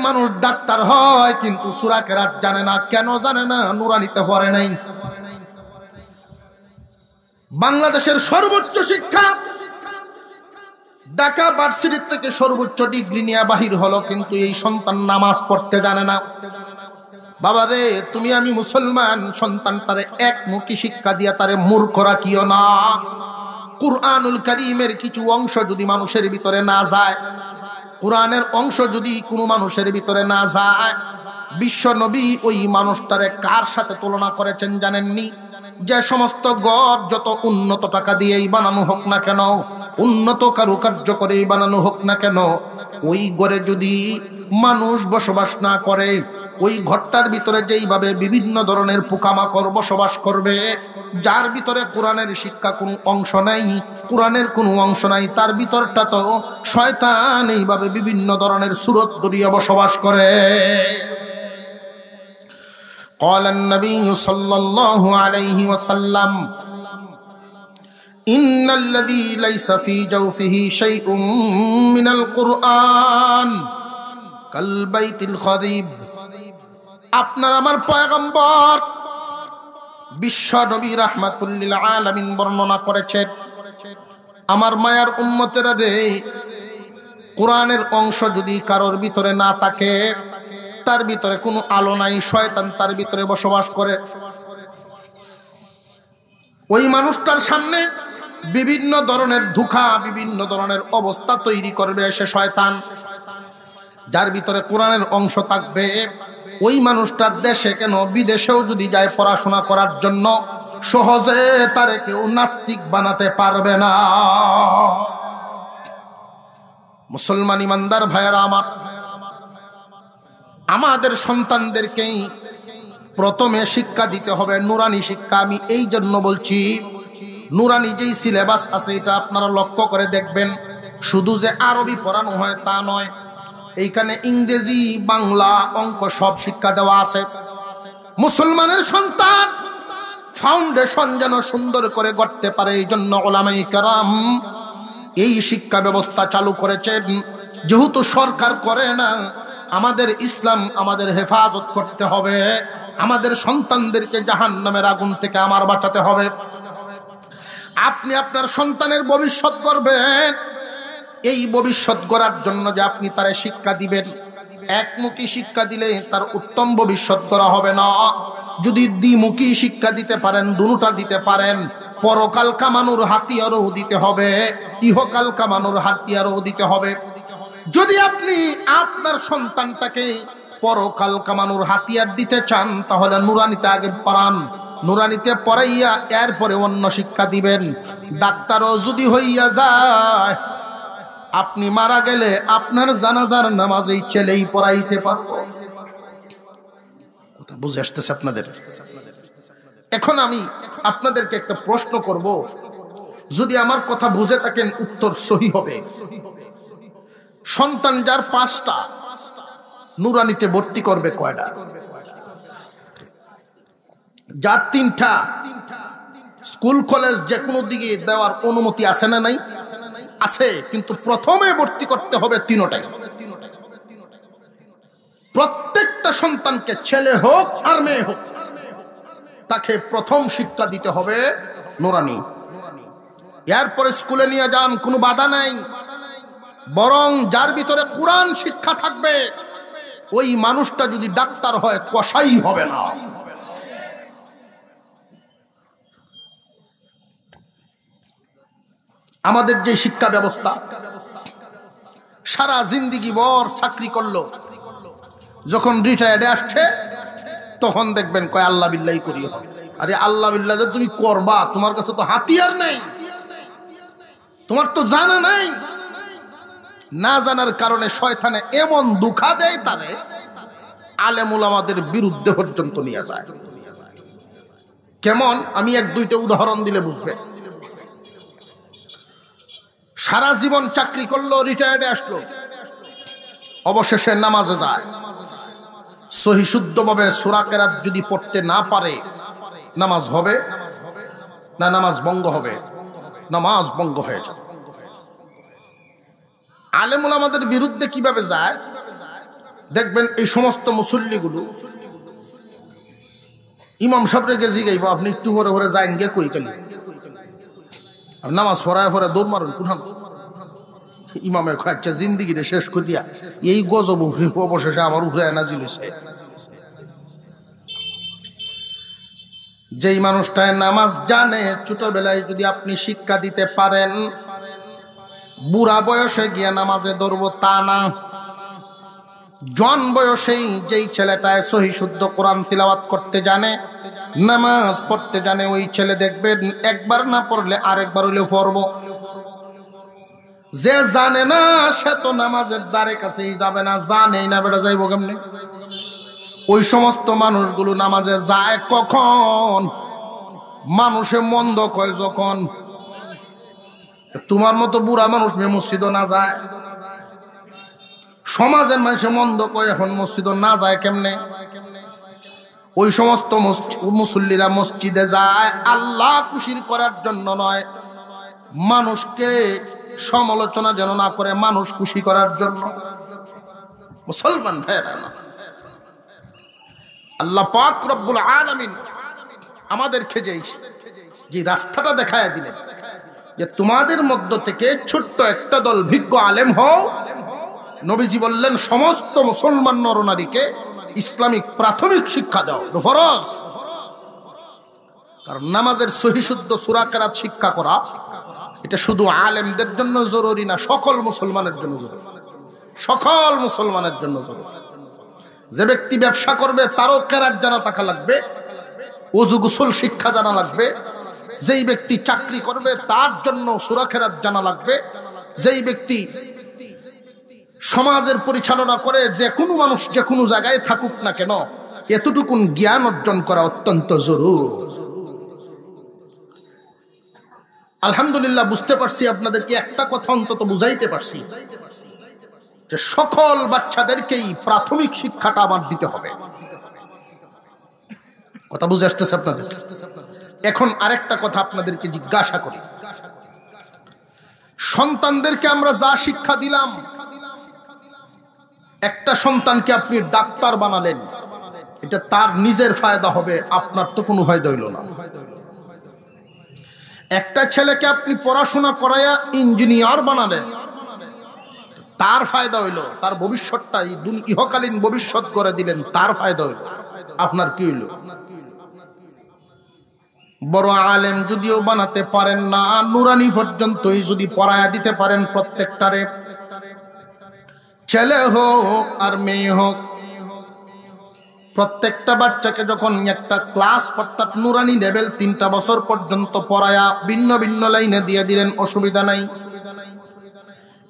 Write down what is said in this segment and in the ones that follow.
মানুষ ডাক্তার হয় কিন্তু সূরা কেরাত জানে না। কেন জানে না? নুরানিতে পড়ে নাই। বাংলাদেশের সর্বোচ্চ শিক্ষা ঢাকা ভার্সিটি থেকে সর্বোচ্চ ডিগ্রি নিয়ে বাহির হলো, কিন্তু এই সন্তান নামাজ পড়তে জানে না। বাবা রে, তুমি আমি মুসলমান, সন্তানটারে একমুখী শিক্ষা দিয়া তারে মূর্খ রাখিও না। কুরআনুল কারীমের কিছু অংশ যদি মানুষের ভিতরে না যায়, কোরআনের অংশ যদি কোনো মানুষের ভিতরে না যায়, বিশ্ব নবী ওই মানুষটারে কার সাথে তুলনা করেছেন জানেননি? যে সমস্ত ঘর যত উন্নত টাকা দিয়েই বানানো হোক না কেন, উন্নত কারুকার্য করেই বানানো হোক না কেন, ওই ঘরে যদি মানুষ বসবাস না করে, ওই ঘরটার ভিতরে যেইভাবে বিভিন্ন ধরনের পোকামাকড় বসবাস করবে, যার ভিতরে কোরআনের শিক্ষা কোনো অংশ নাই, কোরআনের কোনো অংশ নাই, তার ভিতরটা তো শয়তান এইভাবে বিভিন্ন ধরনের সূরত ধরিয়ে বসবাস করে। قال النبي صلى الله عليه وسلم إن الذي ليس في جوفه شيء من القرآن كالبيت الخريب। আপনার আমার পয়গম্বর বিশ্ব নবী রাহমাতুল লিল আলামিন বর্ণনা করেছেন, আমার মায়ার উম্মতেরা রে, কোরআনের অংশ যদি কারোর ভিতরে না থাকে, তার ভিতরে কোনো আলো নাই, শয়তান তার ভিতরে বসবাস করে। ওই মানুষটার সামনে বিভিন্ন ধরনের ধোঁকা, বিভিন্ন ধরনের অবস্থা তৈরি করবে সে শয়তান। যার ভিতরে কোরআনের অংশ থাকবে, ওই মানুষটার দেশে কেন বিদেশেও যদি যায় পড়াশোনা করার জন্য, সহজে তারে কেউ নাস্তিক বানাতে পারবে না। মুসলমান ইমানদার ভাইয়েরা আমার, আমাদের সন্তানদেরকেই প্রথমে শিক্ষা দিতে হবে নুরানি শিক্ষা। আমি এই জন্য বলছি, নুরানি যেই সিলেবাস আছে এটা আপনারা লক্ষ্য করে দেখবেন, শুধু যে আরবি পড়ানো হয় তা নয়, এইখানে ইংরেজি, বাংলা, অঙ্ক সব শিক্ষা দেওয়া আছে। মুসলমানের সন্তান ফাউন্ডেশন যেন সুন্দর করে গড়তে পারে, এই জন্য উলামায়ে কেরাম এই শিক্ষা ব্যবস্থা চালু করেছেন। যেহেতু সরকার করে না, আমাদের ইসলাম আমাদের হেফাজত করতে হবে, আমাদের সন্তানদেরকে জাহান্নামের আগুন থেকে আমার বাঁচাতে হবে। আপনি আপনার সন্তানের ভবিষ্যৎ গড়বেন, এই ভবিষ্যৎ গড়ার জন্য যে আপনি তারে শিক্ষা দিবেন, একমুখী শিক্ষা দিলে তার উত্তম ভবিষ্যৎ গড়া হবে না। যদি দ্বিমুখী শিক্ষা দিতে পারেন, দুটোটা দিতে পারেন, পরকাল কামানোর হাতিয়ারও দিতে হবে, ইহকাল কামানোর হাতিয়ারও দিতে হবে। যদি আপনি আপনার সন্তানটাকে পরকাল কামানোর হাতিয়ার দিতে চান, তাহলে নুরানিতে আগে পড়ান, নুরানিতে পড়াইয়া এরপরে অন্য শিক্ষা দিবেন। ডাক্তারও যদি হইয়া যায়, আপনি মারা গেলে আপনার জানাজার নামাজ এই ছেলেই পড়াইতে পারবো। কথা বুঝে আসতেছে আপনাদের? এখন আমি আপনাদেরকে একটা প্রশ্ন করব, যদি আমার কথা বুঝে থাকেন উত্তর সহি হবে। সন্তান যার 5টা, নুরানিতে ভর্তি করবে কয়টা? যার 3টা, স্কুল কলেজ যে কোনো দিকে দেওয়ার অনুমতি আছে না নাই? আছে, কিন্তু প্রথমে ভর্তি করতে হবে 3টাই। প্রত্যেকটা সন্তানকে, ছেলে হোক আর মেয়ে হোক, তাকে প্রথম শিক্ষা দিতে হবে নুরানি। এরপরে স্কুলে নিয়ে যান, কোনো বাধা নাই, বরং যার ভিতরে কোরআন শিক্ষা থাকবে, ওই মানুষটা যদি ডাক্তার হয় কসাই হবে না। আমাদের যে শিক্ষা ব্যবস্থা, সারা জিন্দিগি ভর চাকরি করলো, যখন রিটায়ার্ডে আসছে তখন দেখবেন কয় আল্লাহ বিল্লাহি করি হবে। আরে আল্লাহ বিল্লাহ যে তুমি করবা, তোমার কাছে তো হাতিয়ার নেই, তোমার তো জানা নাই। না জানার কারণে শয়তানে এমন দুঃখা দেয় তারে, আলেম উলামাদের বিরুদ্ধে পর্যন্ত নিয়ে যায়। কেমন? আমি 1-2টা উদাহরণ দিলে বুঝবে। সারা জীবন চাকরি করলো, রিটায়ার্ডে আসলো, অবশেষে নামাজে যায়। সহি শুদ্ধভাবে সূরা কেরাত যদি পড়তে না পারে, নামাজ হবে না নামাজ ভঙ্গ হবে? নামাজ ভঙ্গ হয়ে যায়। আলেম উলামাদের বিরুদ্ধে কিভাবে যায়? দেখবেন এই সমস্ত মুসল্লিগুলো ইমাম সাহেবরে গেছি গাইব, আপনি একটু পরে পরে যাইন গে কই কালি নামাজ পড়ায় পরে দৌড় মারুন কুঠান ইমামের খরচা জিন্দিগিরে শেষ করিয়া এই গজব অবশেষে আমার উপরে নাজিল হইছে। যেই মানুষটায় নামাজ জানে ছোটবেলায় যদি আপনি শিক্ষা দিতে পারেন, বুড়া বয়সে গিয়া নামাজে ধরবো তা না। জন বয়সেই যেই ছেলেটায় সহি শুদ্ধ কোরআন তিলাওয়াত করতে জানে, নামাজ পড়তে জানে, ওই ছেলে দেখবেন একবার না পড়লে আরেকবার হইলে পড়বো। যে জানে না সে তো নামাজের দ্বারে কাছেই যাবে না, জানেই না বেটা যাইব কেমনে। ওই সমস্ত মানুষগুলো নামাজে যায় কখন? মানুষে মন্দ কয় যখন। তোমার মতো বুড়া মানুষ মসজিদও না যায়, সমাজের মানুষে মন্দ কয় এখন মসজিদও না যায় কেমনে? ওই সমস্ত মুসল্লিরা মসজিদে যায় আল্লাহ খুশির করার জন্য নয়, মানুষকে সমালোচনা যেন না করে, মানুষ খুশি করার জন্য। মুসলমান ভাইরা, আল্লাহ পাক রব্বুল আলামিন আমাদেরকে যে রাস্তাটা দেখায় দিলেন যে তোমাদের মধ্য থেকে ছোট্ট একটা দল বিজ্ঞ আলেম হও। নবীজি বললেন সমস্ত মুসলমান নরনারীকে ইসলামিক প্রাথমিক শিক্ষা দাও, ফরজ। কারণ নামাজের সহি শুদ্ধ সূরা কেরাত শিক্ষা করা এটা শুধু আলেমদের জন্য জরুরি না, সকল মুসলমানের জন্য জরুরি, সকল মুসলমানের জন্য জরুরি। যে ব্যক্তি ব্যবসা করবে তারও কেরাত জানা থাকা লাগবে, ওযু গোসল শিক্ষা জানা লাগবে। যেই ব্যক্তি চাকরি করবে তার জন্য সূরা কেরাত জানা লাগবে। যেই ব্যক্তি সমাজের পরিচালনা করে, যে কোনো মানুষ যে কোনো জায়গায় থাকুক না কেন, এতটুকুন জ্ঞান অর্জন করা অত্যন্ত জরুরি। আলহামদুলিল্লাহ বুঝতে পারছি, আপনাদেরকে একটা কথা অন্তত বুঝাইতে পারছি যে সকল বাচ্চাদেরকেই প্রাথমিক শিক্ষাটা আমার দিতে হবে। কথা বুঝে আসতেছে আপনাদের? এখন আরেকটা কথা আপনাদেরকে জিজ্ঞাসা করি, সন্তানদেরকে আমরা যা শিক্ষা দিলাম, একটা সন্তানকে আপনি ডাক্তার বানালেন, এটা তার নিজের ফায়দা হবে, আপনার তো কোনো ফায়দা হইল না। একটা ছেলেকে আপনি পড়াশোনা করাইয়া ইঞ্জিনিয়ার বানালেন, তার ফায়দা হইল, তার ভবিষ্যৎটা ইহকালীন ভবিষ্যৎ করে দিলেন, তার ফায়দা হইল, আপনার কি হইল? বড় আলেম যদিও বানাতে পারেন না, নুরানি পর্যন্তই যদি পড়ায়া দিতে পারেন প্রত্যেকটারে, ছেলে হোক আর মেয়ে হোক, প্রত্যেকটা বাচ্চাকে যখন একটা ক্লাস অর্থাৎ নুরানি লেভেল 3টা বছর পর্যন্ত পড়ায়া ভিন্ন ভিন্ন লাইনে দিয়ে দিলেন, অসুবিধা নাই।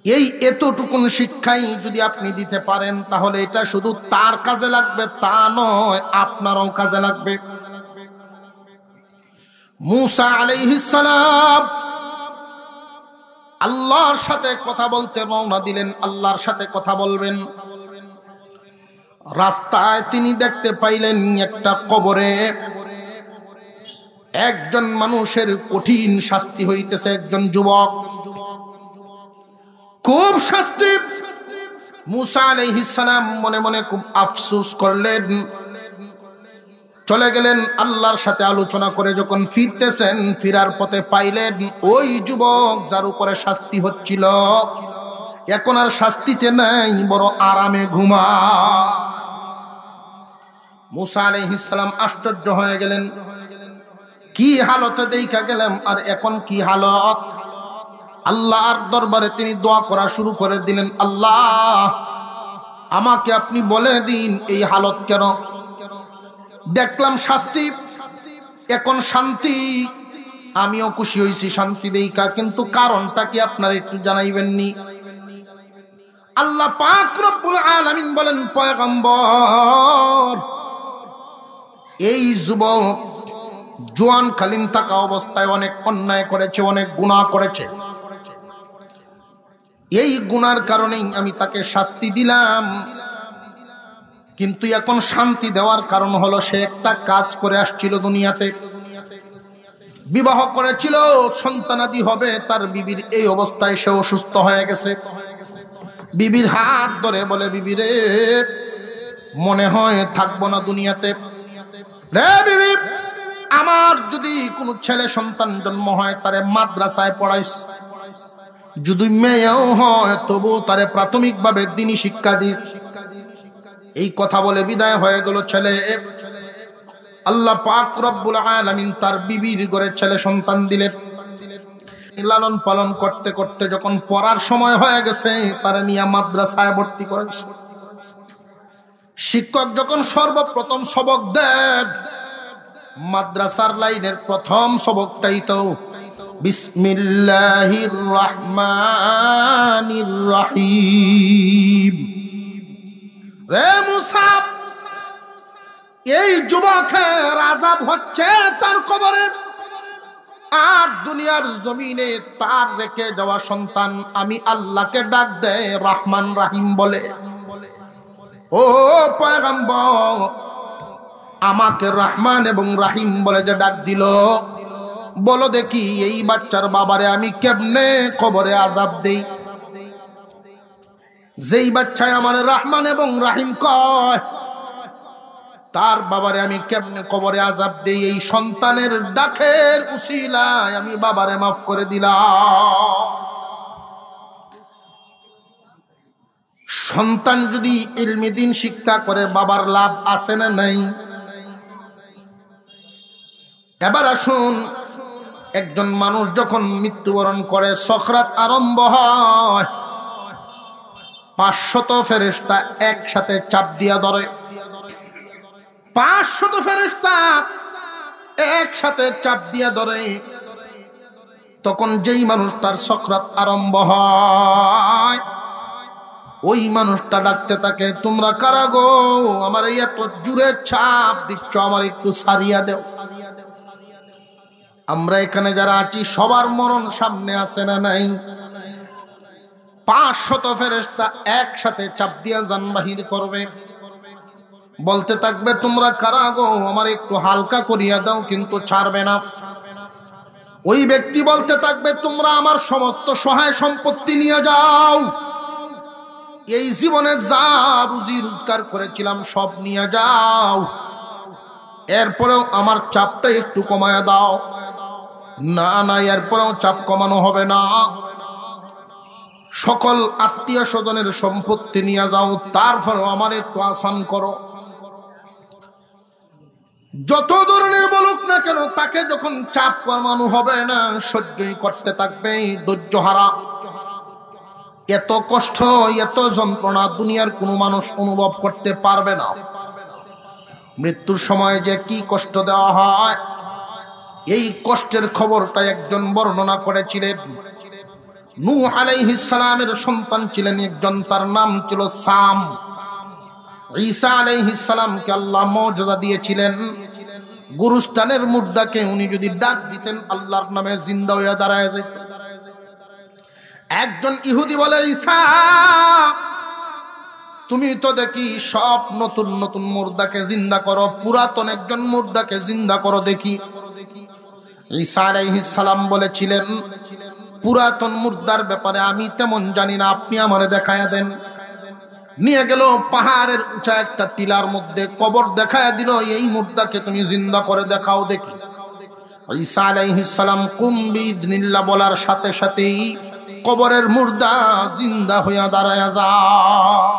এই এতটুকুন শিক্ষাই যদি আপনি দিতে পারেন, তাহলে এটা শুধু তার কাজে লাগবে তা নয়, আপনারও কাজে লাগবে। মূসা আলাইহিস সালাম আল্লাহর সাথে কথা বলতে রওনা দিলেন, আল্লাহর সাথে কথা বলবেন। রাস্তায় তিনি দেখতে পাইলেন একটা কবরে একজন মানুষের কঠিন শাস্তি হইতেছে, একজন যুবক, খুব শাস্তি। মূসা আলাইহিস সালাম মনে মনে খুব আফসোস করলেন, চলে গেলেন আল্লাহর সাথে আলোচনা করে। যখন ফিরতেছেন, ফিরার পথে পাইলেন ওই যুবক যার উপরে শাস্তি হচ্ছিল এখন আর শাস্তিতে নাই, বড় আরামে ঘুমা। মূসা আলাইহিস সালাম আশ্চর্য হয়ে গেলেন, কি হালতে দেখা গেলাম আর এখন কি হালত। আল্লাহর দরবারে তিনি দোয়া করা শুরু করে দিলেন, আল্লাহ আমাকে আপনি বলে দিন এই হালত কেন? দেখলাম শাস্তি, এখন শান্তি, আমিও খুশি হয়েছি শান্তি দেখা, কিন্তু কারণটা কি আপনার একটু জানাইবেননি? আল্লাহ পাক রব্বুল আলামিন বলেন, পয়গম্বর এই যুবক জোয়ান কালীন থাকা অবস্থায় অনেক অন্যায় করেছে, অনেক গুনাহ করেছে, এই গুনার কারণেই আমি তাকে শাস্তি দিলাম। কিন্তু এখন শান্তি দেওয়ার কারণ হলো সে একটা কাজ করে আসছিল দুনিয়াতে, বিবাহ করেছিল, সন্তানাদি হবে, তার বিবির এই অবস্থায় সে অসুস্থ হয়ে গেছে। বিবির হাত ধরে বলে, বিবি রে মনে হয় থাকবো না দুনিয়াতে। রে বিবি, আমার যদি কোনো ছেলে সন্তান জন্ম হয় তারে মাদ্রাসায় পড়াইস, যদি মেয়েও হয় তবু তারে প্রাথমিকভাবে দ্বীনি শিক্ষা দিস। এই কথা বলে বিদায় হয়ে গেল ছেলে। আল্লাহ পাক রব্বুল আলামিন তার বিবির ঘরে ছেলে সন্তান দিলেন। লালন পালন করতে করতে যখন পড়ার সময় হয়ে গেছে, তারা নিয়ে মাদ্রাসায় ভর্তি করেছে। শিক্ষক যখন সর্বপ্রথম সবক দেন, মাদ্রাসার লাইনের প্রথম সবকটাই তো বিসমিল্লাহির রহমানির রহিম। রে মুসাব, এই যুবকের আযাব হচ্ছে তার কবরে, আর দুনিয়ার জমিনে তার রেখে যাওয়া সন্তান আমি আল্লাহকে ডাক দেয় রহমান রাহিম বলে। ও পয়গম্বর, আমাকে রহমান এবং রাহিম বলে যে ডাক দিল, বলো দেখি এই বাচ্চার বাবারে আমি কেমনে কবরে আযাব দেই? যেই বাচ্চায় আমার রহমান এবং রাহিম কয়, তার বাবারে আমি কেমনে কবরে আযাব দেই? এই সন্তানের ডাকের উসিলায় আমি বাবারে মাফ করে দিলাম। সন্তান যদি ইলমে দ্বীন শিক্ষা করে বাবার লাভ আছে না নাই? এবার আসুন, একজন মানুষ যখন মৃত্যুবরণ করে, সকরাত আরম্ভ হয়, 500 ফেরেশতা একসাথে চাপ দিয়া ধরে। 500 ফেরেশতা একসাথে চাপ দিয়া ধরে। তখন যেই মানুষটার সকরাত আরম্ভ হয়, ওই মানুষটা ডাকতে থাকে, তোমরা কারা গো? আমার এই এত জোরে চাপ দিচ্ছ, আমার একটু সারিয়া দেও। আমরা এখানে যারা আছি সবার মরণ সামনে আছে না নাই? 500 ফেরেশতা একসাথে চাপ দিয়া জান বাহির করবে, বলতে থাকবে, তোমরা কারা গো? আমার একটু হালকা করিয়া দাও, কিন্তু ছাড়বে না। ওই ব্যক্তি বলতে থাকবে, তোমরা আমার সমস্ত সহায় সম্পত্তি নিয়ে যাও, এই জীবনে যা রুজি রোজগার করেছিলাম সব নিয়ে যাও, এরপরেও আমার চাপটা একটু কমায় দাও। না না, এরপরেও চাপ কমানো হবে না। সকল আত্মীয় স্বজনের সম্পত্তি নিয়ে যাও, তারপরেও আমার একটু আসান করো। যত ধরনের বলুক না কেন, তাকে যখন চাপ কমানো হবে না, সহ্যই করতে থাকবে ধৈর্যহারা। এত কষ্ট, এত যন্ত্রণা দুনিয়ার কোনো মানুষ অনুভব করতে পারবে না। মৃত্যুর সময় যে কি কষ্ট দেওয়া হয়, এই কষ্টের খবরটা একজন বর্ণনা করেছিলেন। নূহ আলাইহিস সালামের সন্তান ছিলেন একজন, তার নাম ছিল সাম। ঈসা আলাইহিস সালামকে আল্লাহ মুজিজা দিয়েছিলেন, গুরুস্থানের মুর্দাকে উনি যদি ডাক দিতেন আল্লাহর নামে জিন্দা হয়ে দাঁড়ায় যেত। একজন ইহুদি বলে, ঈসা তুমি তো দেখি সব নতুন নতুন মুর্দাকে জিন্দা করো, পুরাতন একজন মুর্দাকে জিন্দা করো দেখি। ঈসা আলাইহিস সালাম বলেছিলেন, পুরাতন মুর্দার ব্যাপারে আমি তেমন জানি না, আপনি আমারে দেখায়া দেন। নিয়ে গেল পাহাড়ের উঁচা একটা টিলার মধ্যে, কবর দেখায়া দিল, এই মুর্দাকে তুমি জিন্দা করে দেখাও দেখি। ঈসা আলাইহিস সালাম কুম বিইذনিল্লাহ বলার সাথে সাথেই কবরের মুর্দা জিন্দা হইয়া দাঁড়ায়া যায়।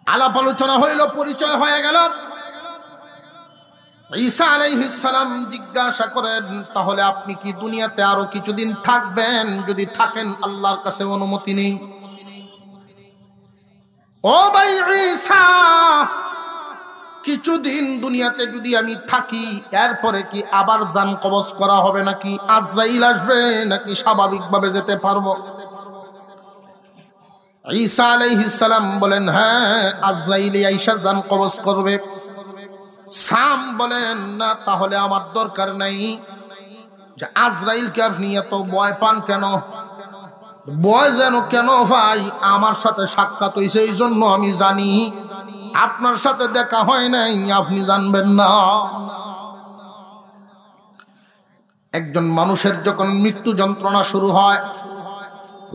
আলাপ আলোচনা হইল, পরিচয় হয়ে গেল। ঈসা আলাইহিস সালাম জিজ্ঞাসা করেন, তাহলে আপনি কি দুনিয়াতে আরো কিছুদিন থাকবেন? যদি থাকেন আল্লাহর কাছে অনুমতি নেই। ও ভাই ঈসা, কিছুদিন দুনিয়াতে যদি আমি থাকি, এরপরে কি আবার জান কবজ করা হবে নাকি? আজরাইল আসবে নাকি স্বাভাবিকভাবে যেতে পারবো? ঈসা আলাইহিস সালাম বলেন, হ্যাঁ, আজরাইল আইসা জান কবজ করবে। সাম বলেন, না, তাহলে আমার দরকার নাই। যে আজরাইলকে আপনি এত ভয় পান কেন? ভয় যেন কেন ভাই, আমার সাথে সাক্ষাৎ হয়েছে এই জন্য আমি জানি, আপনার সাথে দেখা হয় নাই, আপনি জানবেন না। একজন মানুষের যখন মৃত্যু যন্ত্রণা শুরু হয়,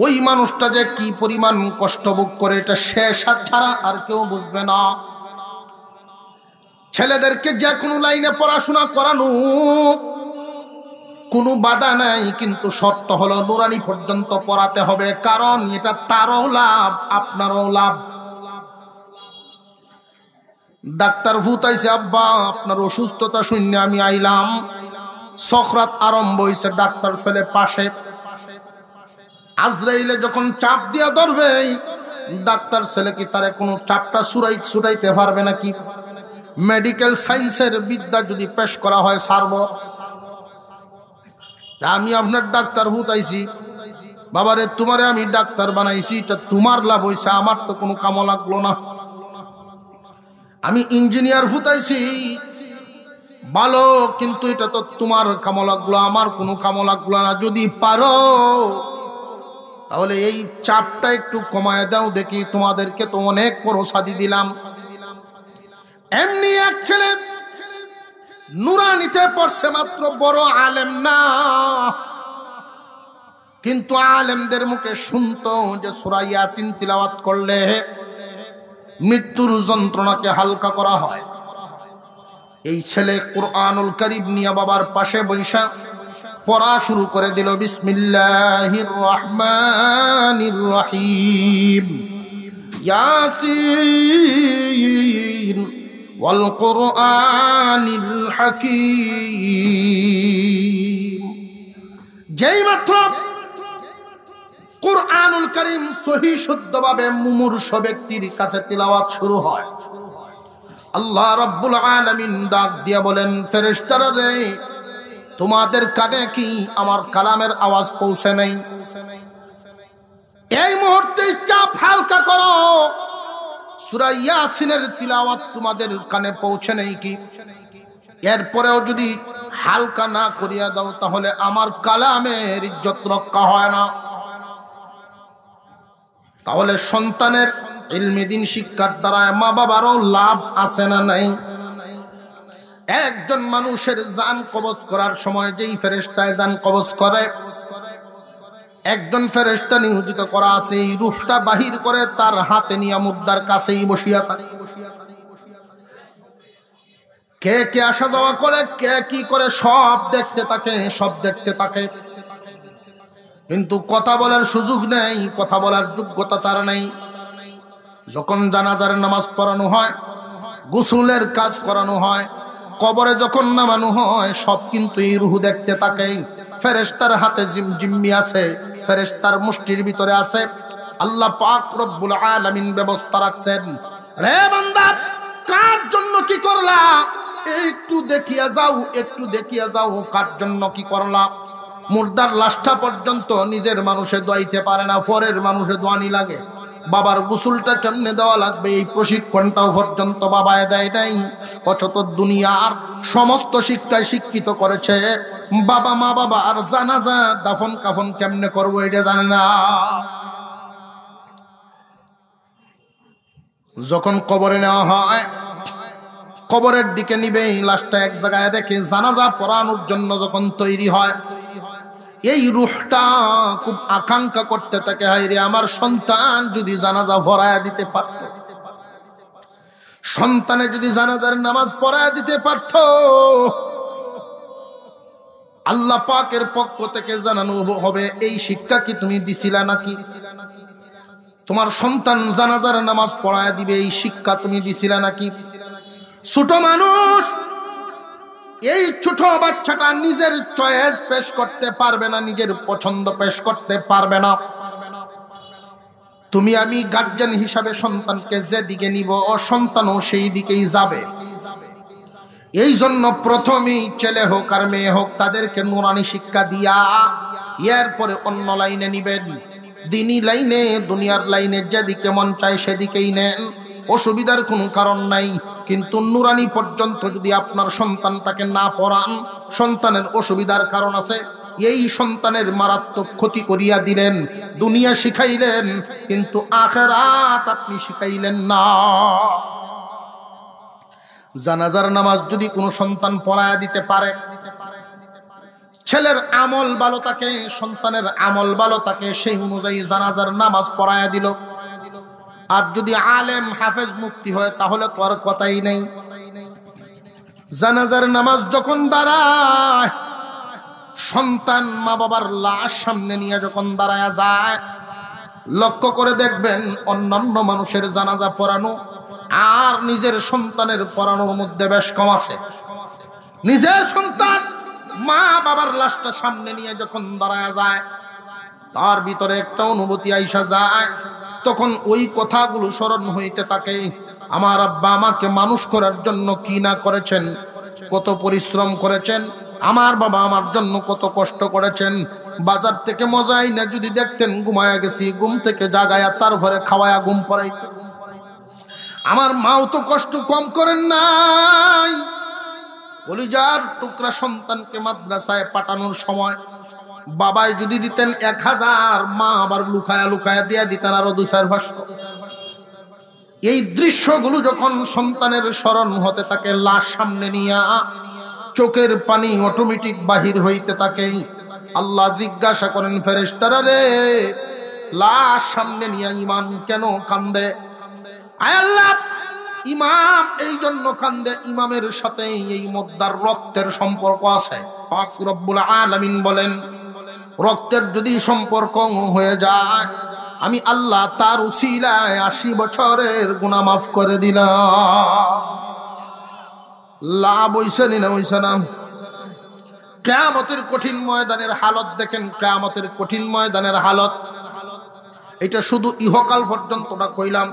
ওই মানুষটা যে কি পরিমাণ কষ্ট ভোগ করে এটা সে ছাড়া আর কেউ বুঝবে না। ছেলেদেরকে যে কোনো লাইনে পড়াশোনা করানো কোনো বাধা নাই, কিন্তু শর্ত হলো নুরানি পর্যন্ত পড়াতে হবে, কারণ এটা তারও লাভ আপনারও লাভ। ডাক্তার ভূতাইছে, আব্বা আপনার অসুস্থতা শুনে আমি আইলাম। সখরাত আরম্ভ হইছে, ডাক্তার ছেলে পাশে। আজরাইলে যখন চাপ দিয়া ধরবে, ডাক্তার ছেলে কি তারে কোনো চাপটা ছুটাইতে পারবে নাকি? মেডিকেল সায়েন্সের বিদ্যা যদি পেশ করা হয় সারব। আমি আপনার ডাক্তার ভূতাইছি, বাবারে তোমারে আমি ডাক্তার বানাইছি, এটা তোমার লাভ হইছে, আমার তো কোনো কামও লাগলো না। আমি ইঞ্জিনিয়ার ভূতাইছি ভালো, কিন্তু এটা তো তোমার কামও লাগলো, আমার কোনো কামও লাগলো না। যদি পারো তাহলে এই চাপটা একটু কমায় দাও দেখি, তোমাদেরকে তো অনেক খরচাদি দিলাম। এমনি এক ছেলে নুরানিতে পড়ছে মাত্র, বড় আলেম না, কিন্তু আলেমদের মুখে শুনতো যে সূরা ইয়াসিন তিলাওয়াত করলে মৃত্যুর যন্ত্রণাকে হালকা করা হয়। এই ছেলে কুরআনুল কারীম নিয়ে বাবার পাশে বৈশা পড়া শুরু করে দিল। বিসমিল্লাহির রহমানির রহিম, ইয়াসিন ওয়াল কুরআনিল হাকীম। যেই মাত্র কুরআনুল কারীম সহি শুদ্ধভাবে মুমূর্ষ ব্যক্তির কাছে তিলাওয়াত শুরু হয়, আল্লাহ রাব্বুল আলামিন ডাক দিয়া বলেন, ফেরেশতারা রে, তোমাদের কানে কি আমার কালামের আওয়াজ পৌঁছে নাই? এই মুহূর্তে চাপ হালকা করো, সূরা ইয়াসিনের তিলাওয়াত তোমাদের কানে পৌঁছে নাই কি? এরপরেও যদি হালকা না করিয়া দাও, তাহলে আমার কালামের ইজ্জত রক্ষা হয় না। তাহলে সন্তানের ইলমে দ্বীন শিক্ষার দ্বারা মা বাবারও লাভ আছে না নাই? একজন মানুষের জান কবজ করার সময় যেই ফেরেশতায় জান কবজ করে, একজন ফেরেশতা নিয়োজিত করা আছে, এই রূহটা বাহির করে তার হাতে নিয়ে মুর্দার কাছেই বসিয়া থাকে। কে কে আসা যাওয়া করে, কে কি করে, সব দেখতে থাকে, সব দেখতে থাকে, কিন্তু কথা বলার সুযোগ নেই, কথা বলার যোগ্যতা তার নেই। যখন জানাজার নামাজ পড়ানো হয়, গোসলের কাজ করানো হয়, কবরে যখন নামানো হয়, সব কিন্তু এই রূহ দেখতে থাকে। ফেরেশতার হাতে জিম্মি আছে, ফেরেশতার মুষ্টির ভিতরে আছে। আল্লাহ পাক রব্বুল আলামিন ব্যবস্থা রাখছেন, রে বান্দা কার জন্য কি করলা, একটু দেখিয়া যাও, একটু দেখিয়া যাও, কার জন্য কি করলা। মুর্দার লাশটা পর্যন্ত নিজের মানুষে দোয়াইতে পারে না, পরের মানুষে দোয়ানি লাগে। বাবার গোসলটা কেমনে দেওয়া লাগবে, এই প্রশিক্ষণটাও পর্যন্ত বাবায় দেয় নাই। অথচ দুনিয়ার সমস্ত শিক্ষায় শিক্ষিত করেছে, বাবা মা বাবা আর জানাজা দাফন কাফন কেমনে করবো এটা জানে না। যখন কবরে নেওয়া হয়, কবরের দিকে নিবে, লাশটা এক জায়গায় রেখে জানাজা পড়ানোর জন্য যখন তৈরি হয়, এই রূহটা খুব আকাঙ্ক্ষা করতে থাকে, হায় রে আমার সন্তান যদি জানাজা পড়ায়া দিতে পারত, সন্তানে যদি জানাজার নামাজ পড়ায়া দিতে পারত। আল্লাহ পাকের পক্ষ থেকে জানানো হবে, এই শিক্ষা কি তুমি দিছিলা নাকি? তোমার সন্তান জানাজার নামাজ পড়ায়া দিবে, এই শিক্ষা তুমি দিছিলা নাকি? ছোট মানুষ, এই ছোট বাচ্চাটা নিজের চয়েস পেশ করতে পারবে না, নিজের পছন্দ পেশ করতে পারবে না। তুমি আমি গার্জিয়ান হিসাবে সন্তানকে যেদিকে নিব, ও সন্তানও সেই দিকেই যাবে। এই জন্য প্রথমেই ছেলে হোক আর মেয়ে হোক, তাদেরকে নুরানি শিক্ষা দিয়া এরপরে অন্য লাইনে নিবেন। দিনী লাইনে, দুনিয়ার লাইনে যেদিকে মন চায় সেদিকেই নেন, অসুবিধার কোনো কারণ নাই। কিন্তু নুরানি পর্যন্ত যদি আপনার সন্তানটাকে না পড়ান, সন্তানের অসুবিধার কারণ আছে, এই সন্তানের মারাত্মক ক্ষতি করিয়া দিলেন। দুনিয়া শিখাইলেন, কিন্তু আখিরাত আপনি শিখাইলেন না। জানাজার নামাজ যদি কোনো সন্তান পড়ায়া দিতে পারে, ছেলের আমল ভালো থাকে, সন্তানের আমল ভালো থাকে, সেই অনুযায়ী জানাজার নামাজ পড়ায়া দিল। আর যদি আলেম হাফেজ মুফতি হয় তাহলে তো আর কথাই নেই। জানাজার নামাজ যখন দাঁড়ায়, সন্তান মা বাবার লাশ সামনে নিয়ে যখন দাঁড়ায় যায়, লক্ষ্য করে দেখবেন অন্যান্য মানুষের জানাজা পড়ানো আর নিজের সন্তানের পড়ানোর মধ্যে বেশ কম আছে। নিজের সন্তান মা বাবার লাশটা সামনে নিয়ে যখন দাঁড়ায় যায়, তার ভিতরে একটা অনুভূতি আইসা যায়। তখন ওই কথাগুলো স্মরণ হইতে থাকে, আমার আব্বা আমাকে মানুষ করার জন্য কি না করেছেন, কত পরিশ্রম করেছেন, আমার বাবা আমার জন্য কত কষ্ট করেছেন। বাজার থেকে মজাই না যদি দেখতেন ঘুমায়া গেছি, ঘুম থেকে জাগায়া তারপরে খাওয়ায়া ঘুম পড়াইতে। আমার মাও তো কষ্ট কম করেন নাই। কলিজার টুকরা সন্তানকে মাদ্রাসায় পাঠানোর সময় বাবাই যদি দিতেন 1000, মা আবার লুকায়া লুকায়া দিয়া দিতেন আরো 2-4-500। এই দৃশ্যগুলো যখন সন্তানের স্মরণ হতে থাকে, লাশ সামনে নিয়া চোখের পানি অটোমেটিক বাহির হইতে থাকে। আল্লাহ জিজ্ঞাসা করেন, ফেরেশতারা রে, লাশ সামনে নিয়া ইমাম কেন কান্দে? আয় আল্লাহ, ইমাম এই জন্য কান্দে, ইমামের সাথে এই মুদ্দার রক্তের সম্পর্ক আছে। পাক রব্বুল আলামিন বলেন, রক্তের যদি সম্পর্ক হয়ে যায়, আমি আল্লাহ তার উসিলায় 80 বছরের গুনাহ মাফ করে দিলাম। লাভ হইছে না হইছে না? কিয়ামতের কঠিন ময়দানের হালত দেখেন, কিয়ামতের কঠিন ময়দানের হালত। এটা শুধু ইহকাল পর্যন্তটা কইলাম।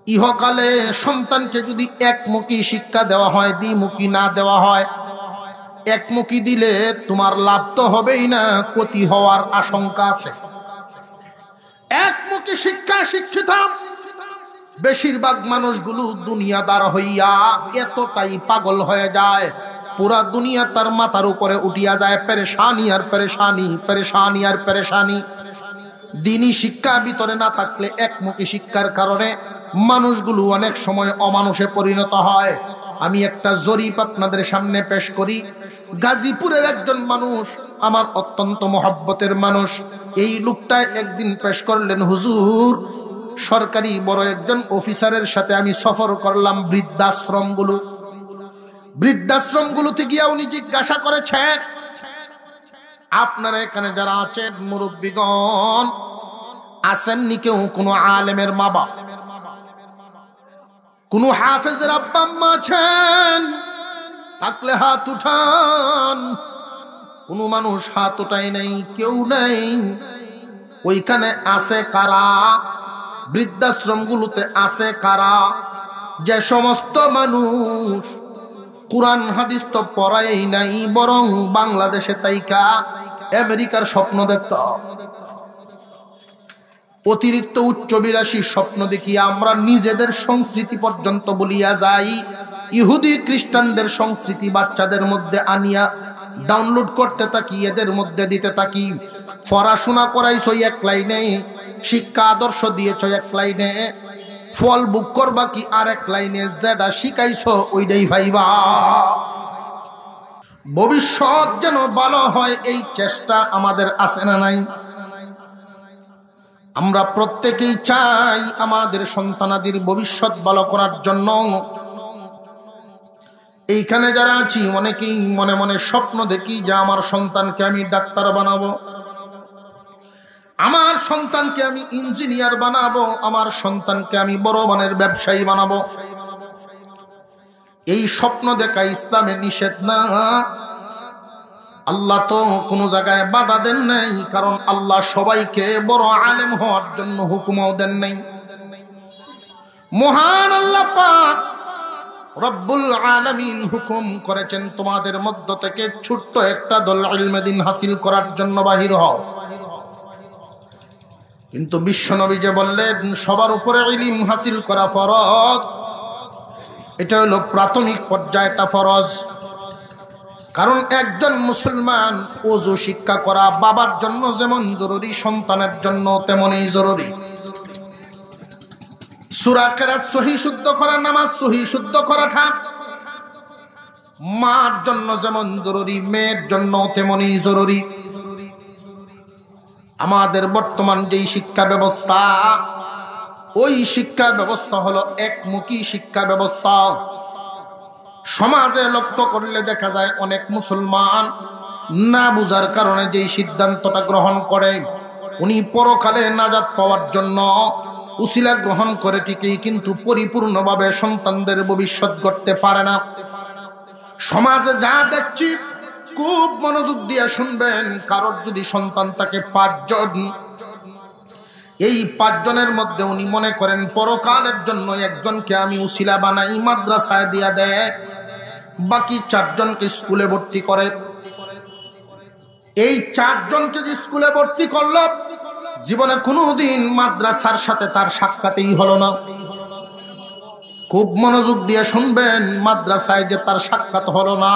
ইহকালে সন্তানকে যদি একমুখী শিক্ষা দেওয়া হয়, দ্বিমুখী না দেওয়া হয়, একমুখী দিলে তোমার লাভ তো হবেই না, ক্ষতি হওয়ার আশঙ্কা আছে। একমুখী শিক্ষা শিক্ষিত বেশিরভাগ মানুষগুলো দুনিয়াদার হইয়া এতটাই পাগল হয়ে যায়, পুরা দুনিয়া তার মাথার উপরে উঠিয়া যায়। পেরেশানি আর পেরেশানি, পেরেশানি আর পেরেশানি। দিনী শিক্ষা ভিতরে না থাকলে, একমুখী শিক্ষার কারণে মানুষগুলো অনেক সময় অমানুষে পরিণত হয়। আমি একটা জরিপ আপনাদের সামনে পেশ করি। গাজীপুরের একজন মানুষ, আমার অত্যন্ত মহব্বতের মানুষ, এই লোকটা একদিন পেশ করলেন, হুজুর, সরকারি বড় একজন অফিসারের সাথে আমি সফর করলাম বৃদ্ধাশ্রমগুলোতে গিয়া উনি জিজ্ঞাসা করেছেন, আপনারা এখানে যারা আছেন মুরব্বীগণ, আসেননি কেউ কোনো আলেমের মা বাপ, কোন হাফেজের আব্বা আম্মা আছেন? থাকলে হাত উঠান। কোন মানুষ হাত উঠাই নাই, কেউ নাই। ওইখানে আছে কারা? বৃদ্ধাশ্রমগুলোতে আছে কারা? যে সমস্ত মানুষ কুরআন হাদিস তো পড়াই নাই, বরং বাংলাদেশে তাইকা আমেরিকার স্বপ্ন দেখত, অতিরিক্ত উচ্চবিলাসী স্বপ্ন দেখি আমরা নিজেদের সংস্কৃতি পর্যন্ত বলিয়া যাই। ইহুদি খ্রিস্টানদের সংস্কৃতি বাচ্চাদের মধ্যে আনিয়া ডাউনলোড করতে থাকি, এদের মধ্যে দিতে থাকি। পড়াশোনা করাইছো এক লাইনে, শিক্ষা আদর্শ দিয়েছ এক লাইনে, ফল বুক করবা কি আরেক লাইনে, যেটা শিখাইছো ওইটাই ভাইবা। ভবিষ্যৎ যেন ভালো হয় এই চেষ্টা আমাদের আছে না নাই? আমরা প্রত্যেকেই চাই আমাদের সন্তানাদির ভবিষ্যৎ ভালো করার জন্য। এইখানে যারা আছি অনেকেই মনে মনে স্বপ্ন দেখি যে আমার সন্তানকে আমি ডাক্তার বানাবো, আমার সন্তানকে আমি ইঞ্জিনিয়ার বানাবো, আমার সন্তানকে আমি বড় মানের ব্যবসায়ী বানাবো। এই স্বপ্ন দেখা ইসলামে নিষেধ না। আল্লাহ তো কোনো জায়গায় বাধা দেন নাই, কারণ আল্লাহ সবাইকে বড় আলেম হওয়ার জন্য হুকুমও দেন নাই। মহান আল্লাহ পাক রব্বুল আলামিন হুকুম করেছেন, তোমাদের মধ্য থেকে ছোট্ট একটা দল ইলমে দ্বীন হাসিল করার জন্য বাহির হও। কিন্তু বিশ্বনবী যে বললেন সবার উপরে ইলম হাসিল করা ফরজ, এটা হলো প্রাথমিক পর্যায়টা ফরজ। কারণ একজন মুসলমান ওযু শিক্ষা করা বাবার জন্য যেমন জরুরি, সন্তানের জন্য তেমনই জরুরি। সূরা কেরাত সহি শুদ্ধ করা, নামাজ সহি শুদ্ধ করাটা মার জন্য যেমন জরুরি, মেয়ের জন্য তেমনই জরুরি। আমাদের বর্তমান যেই শিক্ষা ব্যবস্থা, ওই শিক্ষা ব্যবস্থা হলো একমুখী শিক্ষা ব্যবস্থা। সমাজে লক্ষ্য করলে দেখা যায় অনেক মুসলমান না বুঝার কারণে যেই সিদ্ধান্তটা গ্রহণ করে, উনি পরকালে নাজাত পাওয়ার জন্য উসিলা গ্রহণ করে ঠিকই, কিন্তু পরিপূর্ণভাবে সন্তানদের ভবিষ্যৎ গড়তে পারে না। সমাজে যা দেখছি খুব মনোযোগ দিয়ে শুনবেন, কারোর যদি সন্তান থাকে 5 জন, এই 5 জনের মধ্যে উনি মনে করেন পরকালের জন্য একজনকে আমি উসিলা বানাই, মাদ্রাসায় দিয়া দেয়, বাকি 4 জনকে স্কুলে ভর্তি করে। এই 4 জনকে যে স্কুলে ভর্তি করলো, জীবনে কোনোদিন মাদ্রাসার সাথে তার সাক্ষাতেই হলো না। খুব মনোযোগ দিয়ে শুনবেন, মাদ্রাসায় যে তার সাক্ষাৎ হলো না,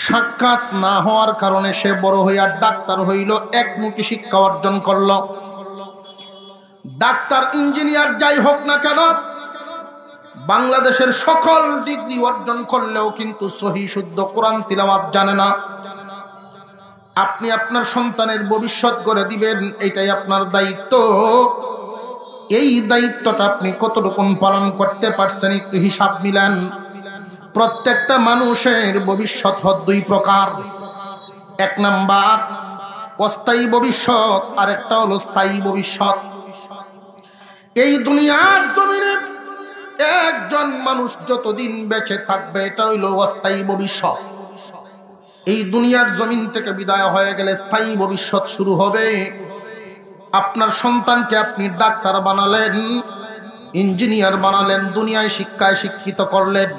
সাক্ষাৎ না হওয়ার কারণে সে বড় হইয়া ডাক্তার হইল, একমুখী শিক্ষা অর্জন করল। ডাক্তার ইঞ্জিনিয়ার যাই হোক না কেন, বাংলাদেশের সকল ডিগ্রি অর্জন করলেও কিন্তু সহি শুদ্ধ কোরআন তিলাওয়াত জানে না। আপনি আপনার সন্তানের ভবিষ্যৎ গড়ে দিবেন, এটাই আপনার দায়িত্ব। এই দায়িত্বটা আপনি কতটুকু পালন করতে পারছেন একটু হিসাব মিলান। প্রত্যেকটা মানুষের ভবিষ্যৎ হয় 2 প্রকার। 1 নাম্বার অস্থায়ী ভবিষ্যৎ, আর একটা হলো স্থায়ী ভবিষ্যৎ। এই দুনিয়ার জমিনে একজন মানুষ যতদিন বেঁচে থাকবে, এটা হইলো অস্থায়ী ভবিষ্যৎ। এই দুনিয়ার জমিন থেকে বিদায় হয়ে গেলে স্থায়ী ভবিষ্যৎ শুরু হবে। আপনার সন্তানকে আপনি ডাক্তার বানালেন, ইঞ্জিনিয়ার বানালেন, দুনিয়ায় শিক্ষায় শিক্ষিত করলেন,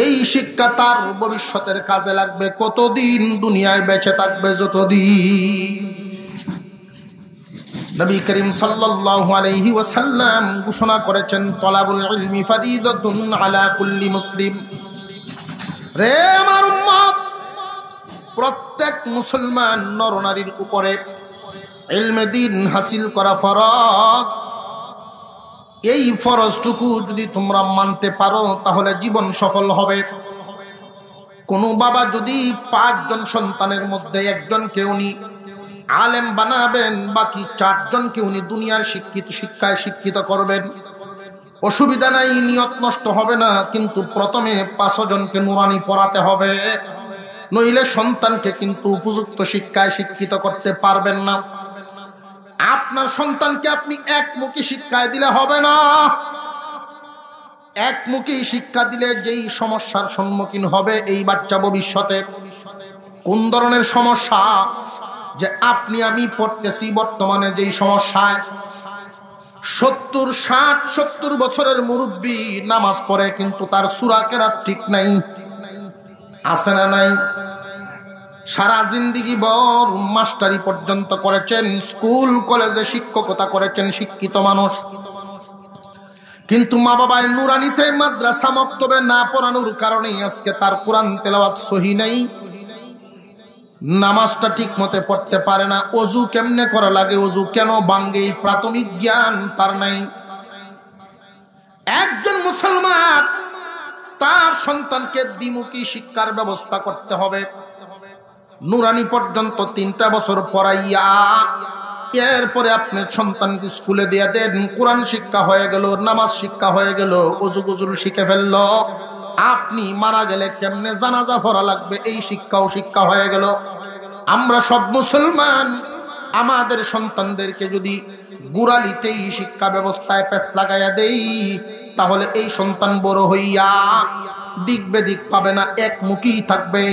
এই শিক্ষা তার ভবিষ্যতের কাজে লাগবে কতদিন? দুনিয়ায় বেঁচে থাকবে যতদিন। নবী করিম সাল্লাল্লাহু আলাইহি ওয়াসাল্লাম ঘোষণা করেছেন, তলাবুল ইলমি ফারিদাতুন আলা কুল্লি মুসলিম। রে আমার উম্মত, প্রত্যেক মুসলমান নরনারীর উপরে ইলমে দ্বীন হাসিল করা ফরজ। এই ফরজটুকু যদি তোমরা মানতে পারো তাহলে জীবন সফল হবে। কোনো বাবা যদি 5 জন সন্তানের মধ্যে একজনকে উনি আলেম বানাবেন, বাকি 4 জনকে উনি দুনিয়ার শিক্ষায় শিক্ষিত করবেন, অসুবিধা নাই, নিয়ত নষ্ট হবে না। কিন্তু প্রথমে 5 জনকে নুরানি পড়াতে হবে, নইলে সন্তানকে কিন্তু উপযুক্ত শিক্ষায় শিক্ষিত করতে পারবেন না। আপনার সন্তানকে আপনি একমুখী শিক্ষায় দিলে হবে না। একমুখী শিক্ষা দিলে যেই সমস্যার সম্মুখীন হবে এই বাচ্চা ভবিষ্যতে, কোন ধরনের সমস্যা? যে আপনি আমি পড়তেছি বর্তমানে যেই সমস্যায় 70 বছরের মুরব্বী নামাজ পড়ে, কিন্তু তার সূরা কেরাত ঠিক নাই, আছে না নাই? সারা জিন্দিগি ভর মাস্টারি পর্যন্ত করেছেন, স্কুল কলেজে শিক্ষকতা করেছেন, শিক্ষিত মানুষ, কিন্তু মা বাবায় নুরানিতে মাদ্রাসা মক্তবে না পড়ানোর কারণে আজকে তার কোরআন তেলাওয়াত সহি নাই, নামাজটা ঠিক মতে পড়তে পারে না, ওযু কেমনে করা লাগে, ওযু কেন ভাঙ্গে, এই প্রাথমিক জ্ঞান তার নাই। একজন মুসলমান তার সন্তানকে দ্বিমুখী শিক্ষার ব্যবস্থা করতে হবে। নুরানি পর্যন্ত 3টা বছর পড়াইয়া এরপরে আপনার সন্তানকে স্কুলে দিয়ে দেন, কোরআন শিক্ষা হয়ে গেল, নামাজ শিক্ষা হয়ে গেল, ওযু গুজুল শিখে ফেলল, আপনি মারা গেলে কেমনে জানাজা পড়া লাগবে এই শিক্ষাও শিক্ষা হয়ে গেল। আমরা সব মুসলমান আমাদের সন্তানদেরকে যদি গুড়ালিতেই শিক্ষা ব্যবস্থায় পেছ লাগাইয়া দেই, তাহলে এই সন্তান বড় হইয়া দিক বেদিক পাবে না, একমুখী থাকবে।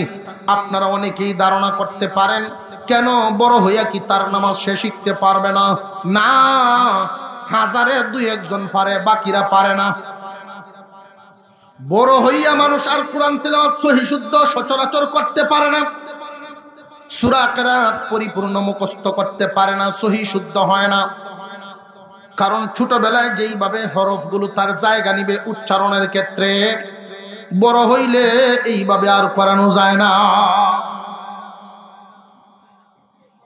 আপনারা অনেকেই ধারণা করতে পারেন, কেন বড় হইয়া কি তার নামাজ সে শিখতে পারবে না? না, হাজারে 2-1 জন পারে, বাকিরা পারে না। বড় হইয়া মানুষ আর কোরআন তেলাওয়াত সহি শুদ্ধ সচরাচর করতে পারে না, সূরা কেরাত পরিপূর্ণ মুখস্থ করতে পারে না, সহি শুদ্ধ হয় না। কারণ ছোটবেলায় যেইভাবে হরফগুলো তার জায়গা নিবে উচ্চারণের ক্ষেত্রে, বড় হইলে এইভাবে আর করানো যায় না।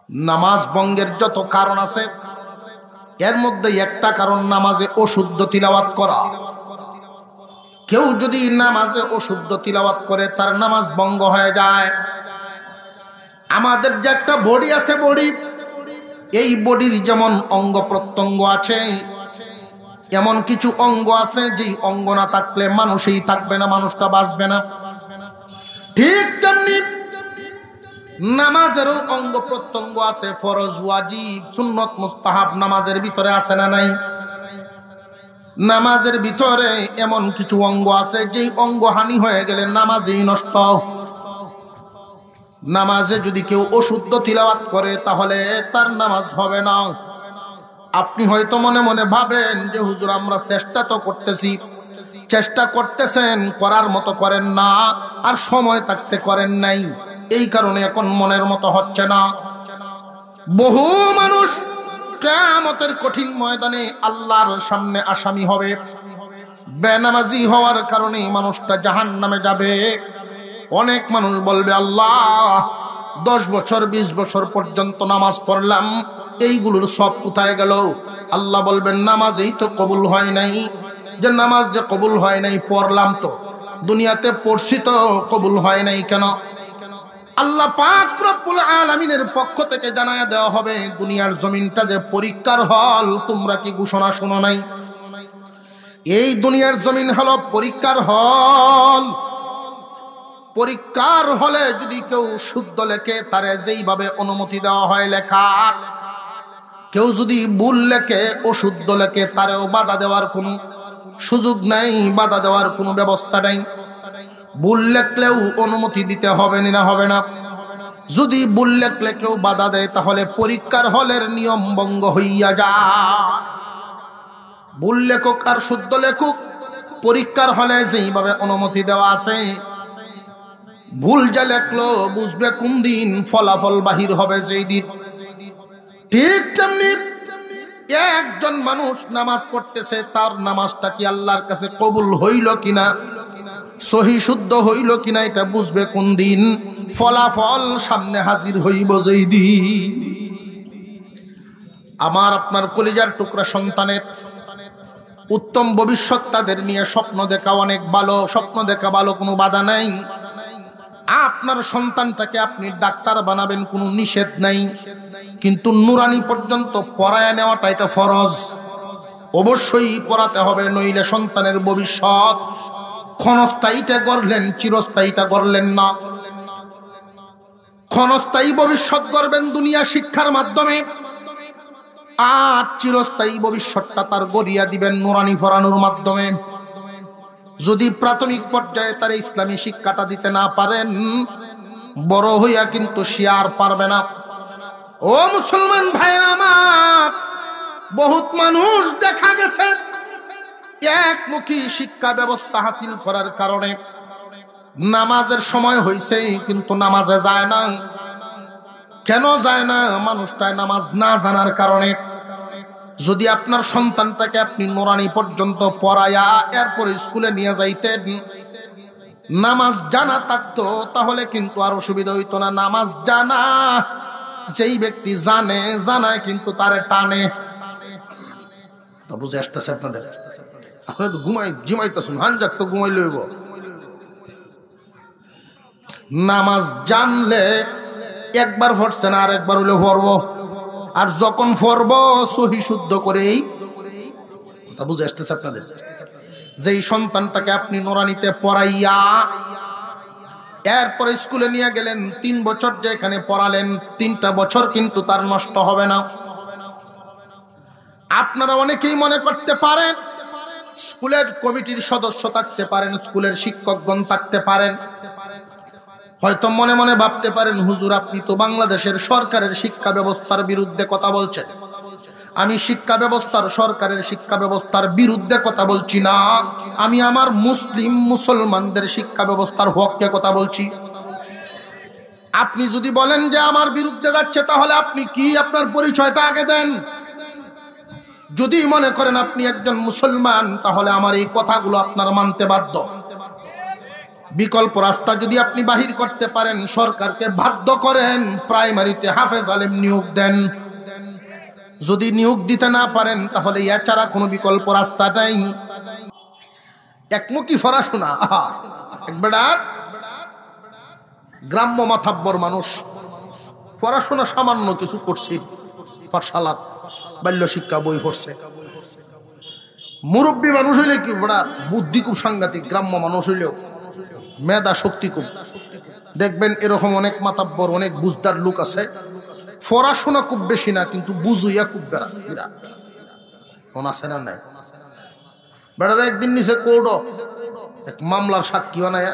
নামাজ ভঙ্গের যত কারণ আছে, এর মধ্যে একটা কারণ নামাজে অশুদ্ধ তিলাওয়াত করা। কেউ যদি নামাজে অশুদ্ধ তিলাওয়াত করে তার নামাজ ভঙ্গ হয়ে যায়। আমাদের যে একটা বডি আছে, বডি, এই বডির যেমন অঙ্গ প্রত্যঙ্গ আছে, এমন কিছু অঙ্গ আছে যেই অঙ্গ না থাকলে মানুষই থাকবে না, মানুষটা বাঁচবে না। ঠিক তেমনি নামাজেরও অঙ্গ প্রত্যঙ্গ আছে, ফরজ, ওয়াজিব, সুন্নত, মুস্তাহাব নামাজের ভিতরে আছে না নাই? নামাজের ভিতরে এমন কিছু অঙ্গ আছে যেই অঙ্গ হানি হয়ে গেলে নামাজই নষ্ট। নামাজে যদি কেউ অশুদ্ধ তিলাওয়াত করে তাহলে তার নামাজ হবে না। আপনি হয়তো মনে মনে ভাবেন যে হুজুর আমরা চেষ্টা তো করতেছি, চেষ্টা করতেছেন, করার মতো করেন না, আর সময় থাকতে করেন নাই, এই কারণে এখন মনের মতো হচ্ছে না। বহু মানুষ কিয়ামতের কঠিন ময়দানে আল্লাহর সামনে আসামি হবে। বেনামাজি হওয়ার কারণে মানুষটা জাহান্নামে যাবে। অনেক মানুষ বলবে আল্লাহ 10 বছর 20 বছর পর্যন্ত নামাজ পড়লাম, এইগুলোর সব কোথায় গেল? আল্লাহ বলবেন নামাজই তো কবুল হয় নাই। যে নামাজ যে কবুল হয় নাই, পড়লাম তো, দুনিয়াতে পড়ছি তো, কবুল হয় নাই কেন? আল্লাহ পাক রব্বুল আলামিনের পক্ষ থেকে জানায়া দেওয়া হবে দুনিয়ার জমিনটা যে পরীক্ষার হল, তোমরা কি ঘোষণা শোনো নাই? এই দুনিয়ার জমিন হলো পরীক্ষার হল। পরীক্ষার হলে যদি কেউ শুদ্ধ লেখে তারে যেইভাবে অনুমতি দেওয়া হয় লেখার, কেউ যদি ভুল লেখে, অশুদ্ধ লেখে, তারেও বাধা দেওয়ার কোনো সুযোগ নাই, বাধা দেওয়ার কোনো ব্যবস্থা নাই। ভুল লেখলেও অনুমতি দিতে হবে না, হবে না? যদি ভুল লেখলে কেউ বাধা দেয় তাহলে পরীক্ষার হলের নিয়ম ভঙ্গ হইয়া যায়। ভুল লেখক আর শুদ্ধ লেখক পরীক্ষার হলে যেইভাবে অনুমতি দেওয়া আছে, ভুল যা লেখলো বুঝবে কোন দিন, ফলাফল বাহির হবে যেই দিন। ঠিক তেমনি একজন মানুষ নামাজ পড়তেছে, তার নামাজটা কি আল্লাহর কাছে কবুল হইল কিনা, সহি শুদ্ধ হইল কিনা, এটা বুঝবে কোন দিন? ফলাফল সামনে হাজির হইব যেই দিন। আমার আপনার কলিজার টুকরা সন্তানের উত্তম ভবিষ্যৎ তাদের নিয়ে স্বপ্ন দেখা অনেক ভালো, স্বপ্ন দেখা ভালো, কোনো বাধা নাই। আপনার সন্তানটাকে আপনি ডাক্তার বানাবেন, কোনো নিষেধ নাই, কিন্তু নুরানি পর্যন্ত পড়ায় নেওয়াটা এটা ফরজ, অবশ্যই পড়াতে হবে, নইলে সন্তানের ভবিষ্যৎ ক্ষণস্থায়ীটা গড়লেন, চিরস্থায়ীটা গড়লেন না। ক্ষণস্থায়ী ভবিষ্যৎ গড়বেন দুনিয়া শিক্ষার মাধ্যমে, আর চিরস্থায়ী ভবিষ্যৎটা তার গড়িয়া দিবেন নুরানি পড়ানোর মাধ্যমে। যদি প্রাথমিক পর্যায়ে তার ইসলামী শিক্ষাটা দিতে না পারেন, বড় হইয়া কিন্তু সে আর পারবে না। ও মুসলমান ভাইরা আমার, বহুত মানুষ দেখা গেছে একমুখী শিক্ষা ব্যবস্থা হাসিল করার কারণে নামাজের সময় হইছে কিন্তু নামাজে যায় না। কেন যায় না? মানুষটায় নামাজ না জানার কারণে। যদি আপনার সন্তানটাকে আপনি নুরানি পর্যন্ত পড়ায়া এরপর স্কুলে নিয়ে যাইতেন, নামাজ জানা থাকতো, তাহলে কিন্তু আর অসুবিধা হইতো না। নামাজ জানা যেই ব্যক্তি জানে, জানায় কিন্তু তারে টানে। তা বুঝে আসতেছে আপনাদের? আপনারা তো জিমাইতেছেন, হানজাক তো ঘুমাই লইব। নামাজ জানলে একবার পড়ছে না, আর একবার হইলে পড়বো, আর যখন পড়বো সহি শুদ্ধ করেই। তা বুঝে আসতেছে আপনাদের? যেই সন্তানটাকে আপনি নুরানিতে পড়াইয়া এরপরে স্কুলে নিয়ে গেলেন, 3 বছর যে এখানে পড়ালেন, 3টা বছর কিন্তু তার নষ্ট হবে না। আপনারা অনেকেই মনে করতে পারেন স্কুলের কমিটির সদস্য থাকতে পারেন, স্কুলের শিক্ষকগণ থাকতে পারেন, হয়তো মনে মনে ভাবতে পারেন হুজুর আপনি তো বাংলাদেশের সরকারের শিক্ষা ব্যবস্থার বিরুদ্ধে কথা বলছেন। আমি শিক্ষা ব্যবস্থার, সরকারের শিক্ষা ব্যবস্থার বিরুদ্ধে কথা বলছি না, আমি আমার মুসলমানদের শিক্ষা ব্যবস্থার পক্ষে কথা বলছি। আপনি যদি বলেন যে আমার বিরুদ্ধে যাচ্ছে, তাহলে আপনি কি, আপনার পরিচয়টা আগে দেন। যদি মনে করেন আপনি একজন মুসলমান, তাহলে আমার এই কথাগুলো আপনার মানতে বাধ্য। বিকল্প রাস্তা যদি আপনি বাহির করতে পারেন, সরকারকে বাধ্য করেন প্রাইমারিতে হাফেজ আলেম নিয়োগ দেন। যদি নিয়োগ দিতে না পারেন, তাহলে এছাড়া কোনো বিকল্প রাস্তা নাই। একমুখী পড়াশোনা। একবার গ্রাম্য মাথাব্বর মানুষ, পড়াশোনা সামান্য কিছু করছে, পাঠশালাত বাল্য শিক্ষা বই পড়ছে। মুরব্বী মানুষ হইলে কি বড় বুদ্ধি খুব সাংঘাতিক, গ্রাম্য মানুষ হইলেও মেধা শক্তি খুব। দেখবেন এরকম অনেক মাতাব্বর, অনেক বুঝদার লোক আছে, পড়াশোনা খুব বেশি না কিন্তু বুঝুইয়া খুব বেড়া আছে না নাই। বেড়ারা একদিন নিচে কোর্ট এক মামলার সাক্ষী বানায়,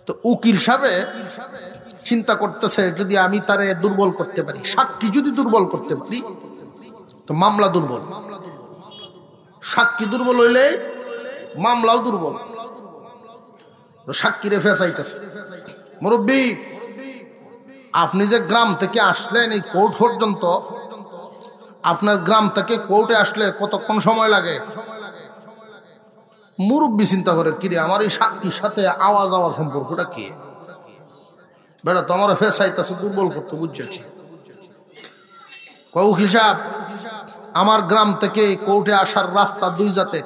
তো উকিল সাহেব চিন্তা করতেছে যদি আমি তারে দুর্বল করতে পারি, সাক্ষী যদি দুর্বল করতে পারি তো মামলা দুর্বল, সাক্ষী দুর্বল হইলে মামলাও দুর্বল। তো সাক্ষীরে ফেসাইতেছে, মুরব্বী আপনি যে গ্রাম থেকে আসলেন এই কোর্ট পর্যন্ত, আপনার গ্রাম থেকে কোর্টে আসলে কতক্ষণ সময় লাগে? মুরব্বী চিন্তা করে কিরে আমার এই সাক্ষীর সাথে আওয়াজ আওয়াজ সম্পর্কটা কি? বেটা তো আমার ফেসাইতেছে দুর্বল করতে, বুঝছি। উকিল সাহেব আমার গ্রাম থেকে কোর্টে আসার রাস্তা দুই জাতের,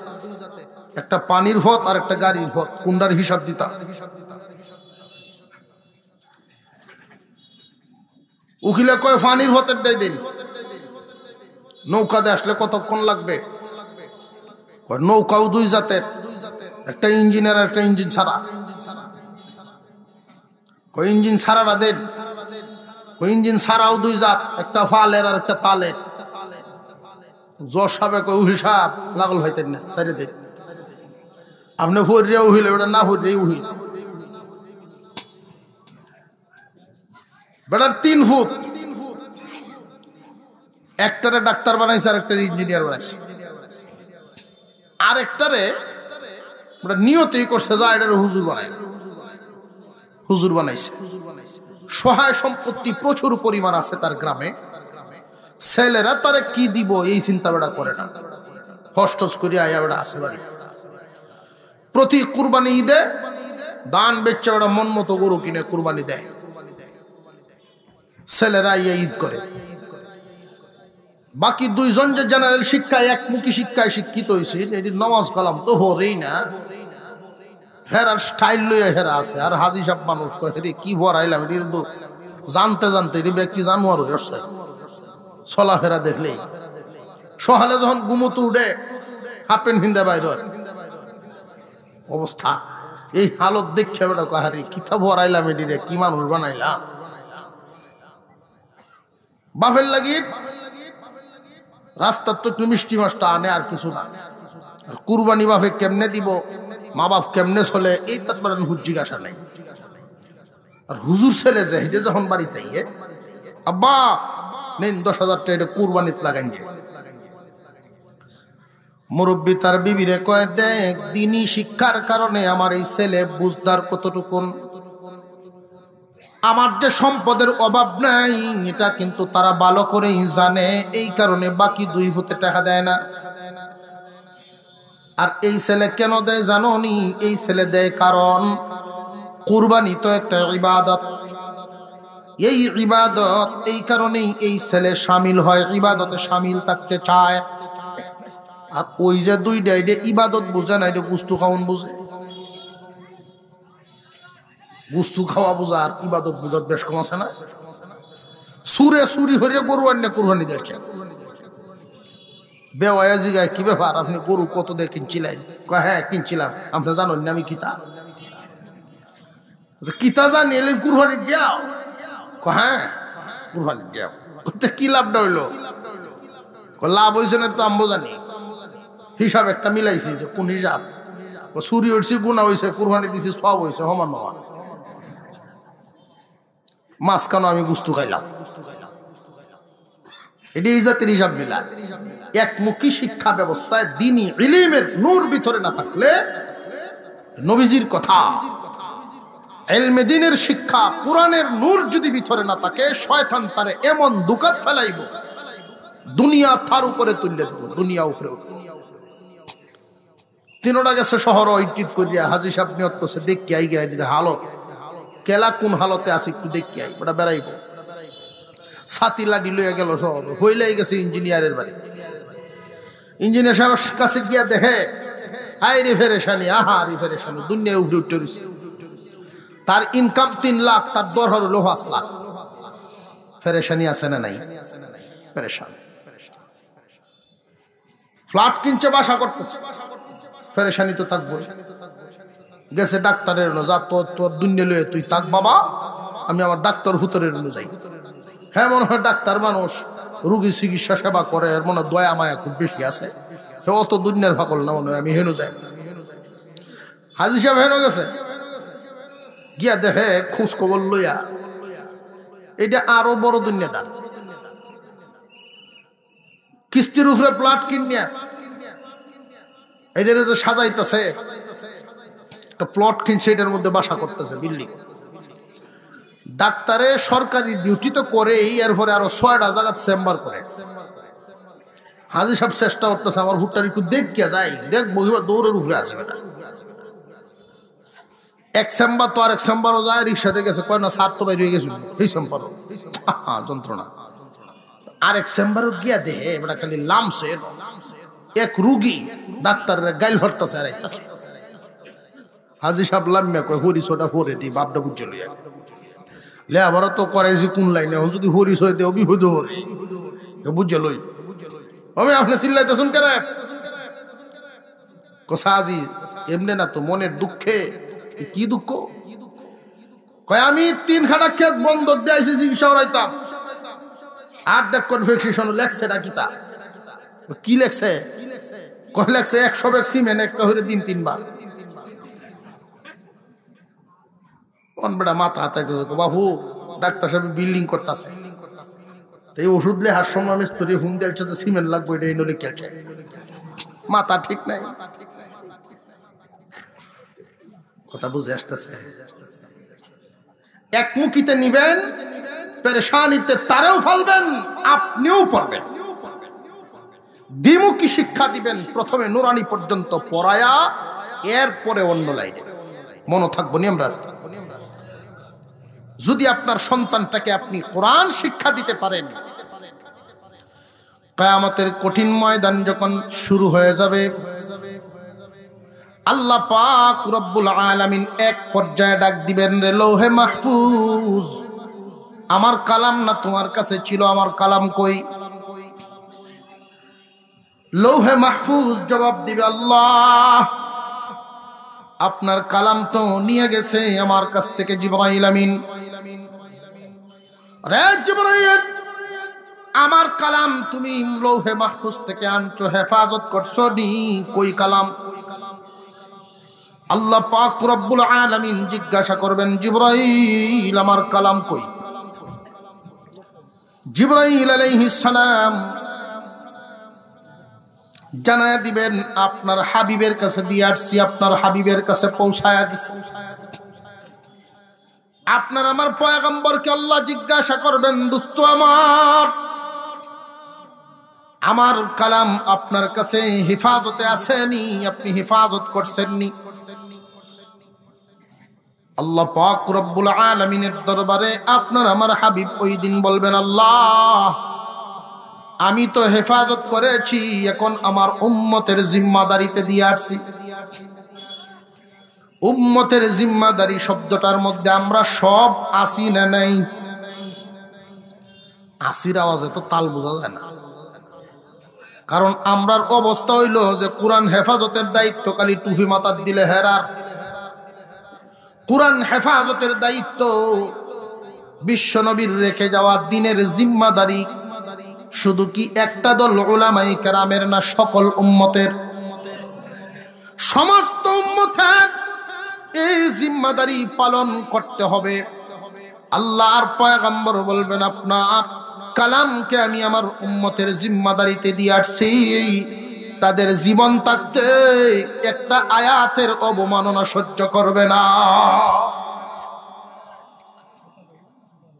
একটা পানির পথ আর একটা গাড়ির পথ, কোনটার হিসাব দিতা? উকিলে কয় পানির পথেরটাই দিন। নৌকাতে আসলে কতক্ষণ লাগবে? নৌকাও দুই জাতের, একটা ইঞ্জিনের আর একটা ইঞ্জিন ছাড়া। ইঞ্জিন ছাড়াটা দেন। ইঞ্জিন ছাড়াও দুই জাত, একটা ফালের আর একটা তালের। জজ সাহেব কই উহিল সাহেব লাগল হইতেন না চারি দিন, আপনি ভরিয়া উহিল, ওটা না ভরিয়ে উহিল। বেটার 3 ফুট, একটারে ডাক্তার বানাইছে আর একটা ইঞ্জিনিয়ার বানাইছে, আর একটারে নিয়তই করছে যা এটা হুজুর বানাই, হুজুর বানাইছে। সহায় সম্পত্তি প্রচুর পরিমাণ আছে তার গ্রামে, ছেলেরা তারে কি দিব এই চিন্তা বেড়া করে না, হস্টস করিয়া আয়া বেড়া আছে বাড়ি। প্রতি কুরবানি ঈদে দান বেচে বেড়া মন মতো গরু কিনে কুরবানি দেয়, ছেলেরা ইয়ে ঈদ করে। বাকি দুইজন যে জেনারেল শিক্ষায় একমুখী শিক্ষায় শিক্ষিত হয়েছে, এটি নামাজ কালাম তো ভরেই না, হেরার স্টাইল লইয়া হেরা আছে। আর হাজি সাহেব মানুষ হেরি কি ভরাইলাম, এটি তো জানতে জানতে এটি ব্যক্তি জানোয়ার হয়ে আসছে চলাফেরা দেখলেই। সকালে যখন ঘুমোতে উঠে হাফ প্যান্ট ভিন্দা বাইর হয় অবস্থা, এই হালত দেখে বেটা কাহারি কিতা ভরাইলাম, এটি রে কি মানুষ বানাইলাম। বাফের লাগি রাস্তার তো একটু মিষ্টি মাছটা আনে আর কিছু না। আর কুরবানি বাপে কেমনে দিব, মা বাপ কেমনে চলে, এই তার জিজ্ঞাসা নাই। আর হুজুর ছেলে যে হেঁটে যখন বাড়িতে আব্বা নেন 10,000 টাকা এটা কুরবানিতে লাগাই যে। মুরব্বী তার বিবিরে কয় দেখ দিনী শিক্ষার কারণে আমার এই ছেলে বুঝদার কতটুকুন, আমার যে সম্পদের অভাব নাই এটা কিন্তু তারা ভালো করেই জানে, এই কারণে বাকি 2 ফুটে টাকা দেয় না। আর এই ছেলে কেন দেয় জানো নি? এই ছেলে দেয় কারণ কুরবানি তো একটা ইবাদত, এই ইবাদত, এই কারণেই এই ছেলে শামিল হয়, ইবাদতে শামিল থাকতে চায়। আর ওই যে 2টা এটা ইবাদত বুঝে না, এটা গুস্তু খাওয়ান বুঝে। গুস্তু খাওয়া বোঝা আর ইবাদত বুঝার বেশ কম আছে না? সুরে সুরি হরিয়া গরু আন্নে কুরবানি দিচ্ছে, বেওয়ায়া জিগায় কি ব্যাপার আপনি গরু কত দিয়ে কিনছিলেন? হ্যাঁ কিনছিলাম। আপনি জানেন না আমি কিতা কিতা জানি এলেন কুরবানি দিয়াও? হ্যাঁ কুরবানি দিয়াও। কি লাভটা হইলো? লাভ হয়েছে না তো আম্বো জানি, হিসাব একটা মিলাইছি যে কোন হিসাব, চুরি হয়েছে গুণা হয়েছে, কুরবানি দিছি সব হয়েছে সমান সমান। মাঝখানে আমি গুস্তু খাইলাম, এটি এই জাতির হিসাব মিলা। একমুখী শিক্ষা ব্যবস্থায় দ্বীনি ইলমের নূর ভিতরে না থাকলে, নবীজির কথা ইলমে দ্বীনের শিক্ষা কোরআনের নূর যদি ভিতরে না থাকে, শয়তান তারে এমন দুকাত ফেলাইব দুনিয়া তার উপরে তুললে দেব, দুনিয়া উপরে উঠবে। 3টা গেছে শহর ঐটিত করিয়া, হাজি সাহেব নিয়ত করছে দেখি আই গে হালত কেলা কোন হালতে আছে একটু দেখি আই, ওটা বেড়াইব। ছাতি লাডি লইয়া গেল শহর, হইলেই গেছে ইঞ্জিনিয়ারের বাড়ি। ইঞ্জিনিয়ার সাহেবের কাছে গিয়া দেখে আই রে ফেরেশানি, আহা রে ফেরেশানি, দুনিয়ায় উঠে উঠে রয়েছে। তার ইনকাম 3 লাখ, তার দরহর হলো 5 লাখ। ফেরেশানি আছে না নাই? পেরেশান। ফ্ল্যাট কিনছে, বাসা করতেছে, পেরেশানি তো থাকবো। গেছে ডাক্তারের যা, তোর দুনিয়া লয়ে তুই থাক বাবা, আমি আমার ডাক্তার হুতরের অনুযায়ী। হ্যাঁ, মনে হয় ডাক্তার মানুষ রুগী চিকিৎসা সেবা করে, এর মনে দয়া মায়া খুব বেশি আছে, সে অত দুনিয়ার ফাকল না, মনে হয় আমি হেনো যাই। হাজি সাহেব হেনো গেছে, গিয়া দেখে খোঁজ খবর লইয়া এটা আরো বড় দুনিয়াদার। কিস্তির উপরে প্লট কিনিয়া এটা তো সাজাইতেছে, একটা প্লট কিনছে, এটার মধ্যে বাসা করতেছে, বিল্ডিং। ডাক্তারে সরকারি ডিউটি তো করেই, এরপরে আরো 6টা জায়গা চেম্বার করে। হাজি সাহেব চেষ্টা করতেছে আমার হুটটার একটু দেখিয়া যাই, দেখবো দৌড়ের উপরে আছে বেটা। এক চেম্বার তো আরেক চেম্বারও যায়, রিক্সাতে গেছে, কয় না সার তো বাইরে হয়ে গেছিল এই চেম্বারও, যন্ত্রণা। আরেক চেম্বারও গিয়া দেহে বেটা খালি লামছে, এক রুগী ডাক্তারের গাইল ভরতেছে আর আইতাছে। হাজি সাহেব লাম্যা কয় হরিশটা ভরে দিই, বাপটা বুঝে লইয়া লে আবারও তো করাইছি কোন লাইনে, যদি হরিশ হয়ে দেও বিহুদ হরি বুঝে লই। আমি আপনি চিল্লাইতেছুন কেন? কোসাজি এমনি না তো, মনের দুঃখে। কি দুঃখ? কয় আমি 3 খানা ক্ষেত বন্ধক দিয়েছি চিকিৎসা করাইতাম, আর দেখ কনফেকশন লেখছে ডাকিতা। কি লেখছে? কয় লেখছে 100 ব্যাগ সিমেন্ট একটা হইলে দিন 3 বার। বেটা মাথা হাতাইতে বাবু, ডাক্তার সাহেব বিল্ডিং করতেছে, এই ওষুধ লে হার সময় আমি স্তরে হুম দিয়েছে যে সিমেন্ট লাগবে, এটা এই নলি খেলছে, মাথা ঠিক নাই। কথা বুঝে আসতেছে? একমুখিতে নিবেন, পেরেশানিতে তারেও ফেলবেন, আপনিও পড়বেন। দ্বিমুখী শিক্ষা দিবেন, প্রথমে নুরানি পর্যন্ত পড়ায়া এরপরে অন্য লাইনে। মনে থাকবো নি আমরা? যদি আপনার সন্তানটাকে আপনি কোরআন শিক্ষা দিতে পারেন, কিয়ামতের কঠিন ময়দান যখন শুরু হয়ে যাবে, আল্লাহ পাক রব্বুল আলামিন এক পর্যায়ে ডাক দিবেন, রে লৌহে মাহফুজ, আমার কালাম না তোমার কাছে ছিল, আমার কালাম কই? লৌহে মাহফুজ জবাব দিবে, আল্লাহ আপনার কালাম তো নিয়ে গেছে আমার কাছ থেকে জিবরাইল আমিন। রে জিবরাইল, আমার কালাম তুমি লৌহে মাহফুজ থেকে আনছো, হেফাজত করছো নি, কই কালাম? আল্লাহ পাক রব্বুল আলামিন জিজ্ঞাসা করবেন, জিবরাইল আমার কালাম কই? জিবরাইল আলাইহিস সালাম জানায়া দিবেন, আপনার হাবিবের কাছে দিয়ে আসছি, আপনার হাবিবের কাছে পৌঁছায়া দিছি। আপনার আমার পয়গম্বরকে আল্লাহ জিজ্ঞাসা করবেন, দোস্ত আমার কালাম আপনার কাছে হেফাজতে আসেনি, আপনি হেফাজত করছেননি? আল্লাহ পাক রব্বুল আলামিনের দরবারে আপনার আমার হাবিব ওই দিন বলবেন, আল্লাহ আমি তো হেফাজত করেছি, এখন আমার উম্মতের জিম্মাদারিতে দিয়ে আসছি। উম্মতের জিম্মাদারি শব্দটার মধ্যে আমরা সব আসি না নাই? আসির আওয়াজে তো তাল বোঝা যায় না, কারণ আমরার অবস্থা হইল যে কোরআন হেফাজতের দায়িত্ব খালি টুপি মাথার দিলে হেরার। কোরআন হেফাজতের দায়িত্ব বিশ্ব নবীর রেখে যাওয়া দিনের জিম্মাদারি শুধু কি একটা দল উলামায়ে কেরামের না, সকল উম্মতের, সমস্ত উম্মতের এই জিম্মাদারি পালন করতে হবে। আল্লাহর পয়গম্বর বলবেন, আপনার কালামকে আমি আমার উম্মতের জিম্মাদারিতে দিয়ে আসছি, তাদের জীবন থাকতে একটা আয়াতের অবমাননা সহ্য করবে না।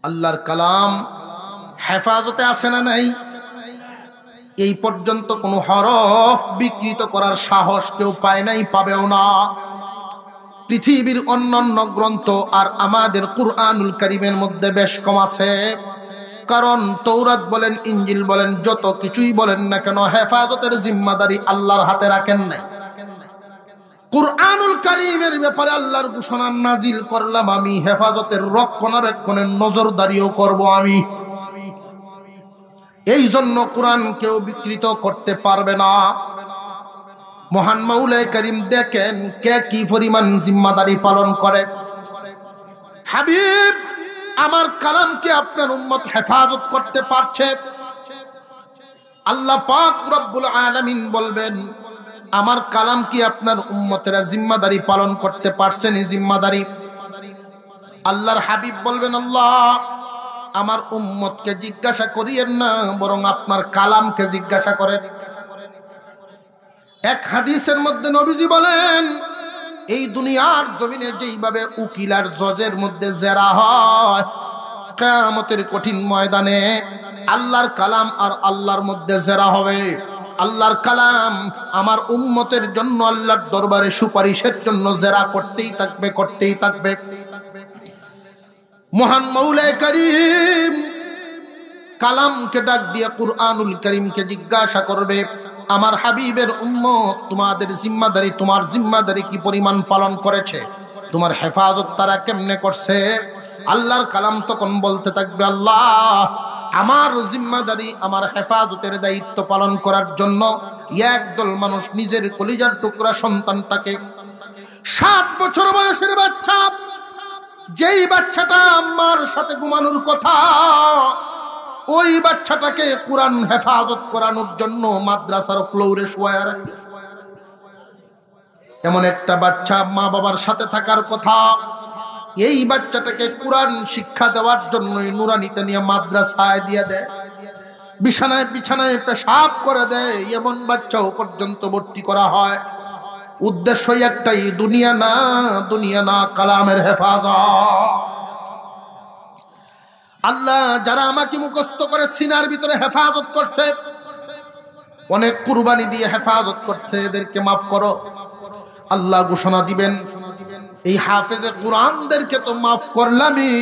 আল্লাহর কালাম হেফাজতে আছে না নাই? এই পর্যন্ত কোনো হরফ বিকৃত করার সাহস কেউ পায় নাই, পাবেও না। পৃথিবীর অন্যান্য গ্রন্থ আর আমাদের কুরআনুল কারীমের মধ্যে বেশ কম আছে, কারণ তৌরাত বলেন, ইনজিল বলেন, যত কিছুই বলেন না কেন, হেফাজতের জিম্মাদারি আল্লাহর হাতে রাখেন নাই। কুরআনুল কারীমের ব্যাপারে আল্লাহর ঘোষণা নাজিল করলাম আমি, হেফাজতের রক্ষণাবেক্ষণের নজরদারিও করব আমি। এই জন্য কোরআন কেউ বিকৃত করতে পারবে না। মহান মাওলাই করিম দেখেন কে কি পরিমাণ জিম্মাদারি পালন করে। হাবিব, আমার কালামকে আপনার উম্মত হেফাজত করতে পারছে? আল্লাহ পাক রব্বুল আলামিন বলবেন, আমার কালাম কি আপনার উম্মতেরা জিম্মাদারি পালন করতে পারছেন? এই জিম্মাদারি আল্লাহর হাবিব বলবেন, আল্লাহ আমার উম্মতকে জিজ্ঞাসা করিয়েন না, বরং আপনার কালামকে জিজ্ঞাসা করেন। এক হাদিসের মধ্যে নবীজি বলেন, এই দুনিয়ার জমিনে যেইভাবে উকিল আর জজের মধ্যে জেরা হয়, কিয়ামতের কঠিন ময়দানে আল্লাহর কালাম আর আল্লাহর মধ্যে জেরা হবে। আল্লাহর কালাম আমার উম্মতের জন্য আল্লাহর দরবারে সুপারিশের জন্য জেরা করতেই থাকবে, করতেই থাকবে। মহান মাওলাই করিম কালামকে ডাক দিয়ে কুরআনুল কারীমকে জিজ্ঞাসা করবে, আমার হাবিবের উম্মত তোমাদের জিম্মাদারি, তোমার জিম্মাদারি কি পরিমাণ পালন করেছে? তোমার হেফাজত তারা কেমনে করছে? আল্লাহর কালাম তখন বলতে থাকবে, আল্লাহ আমার জিম্মাদারি, আমার হেফাজতের দায়িত্ব পালন করার জন্য একদল মানুষ নিজের কলিজার টুকরা সন্তানটাকে, 7 বছর বয়সের বাচ্চা, যেই বাচ্চাটা আম্মার সাথে ঘুমানোর কথা, ওই বাচ্চাটাকে কোরআন হেফাজত করানোর জন্য মাদ্রাসার ফ্লোরে শোয়া রাখে। এমন একটা বাচ্চা মা বাবার সাথে থাকার কথা, এই বাচ্চাটাকে কোরআন শিক্ষা দেওয়ার জন্য নুরানিতে নিয়ে মাদ্রাসায় দিয়ে দেয়, বিছানায় বিছানায় পেশাব করে দেয়, এমন বাচ্চাও পর্যন্ত ভর্তি করা হয়। উদ্দেশ্য একটাই, দুনিয়া না, দুনিয়া না, কালামের হেফাজত। আল্লাহ যারা আমাকে মুখস্থ করে সিনার ভিতরে হেফাজত করছে, অনেক কুরবানি দিয়ে হেফাজত করছে, এদেরকে মাফ করো। আল্লাহ ঘোষণা দিবেন, এই হাফেজে কোরআনদেরকে তো মাফ করলামই,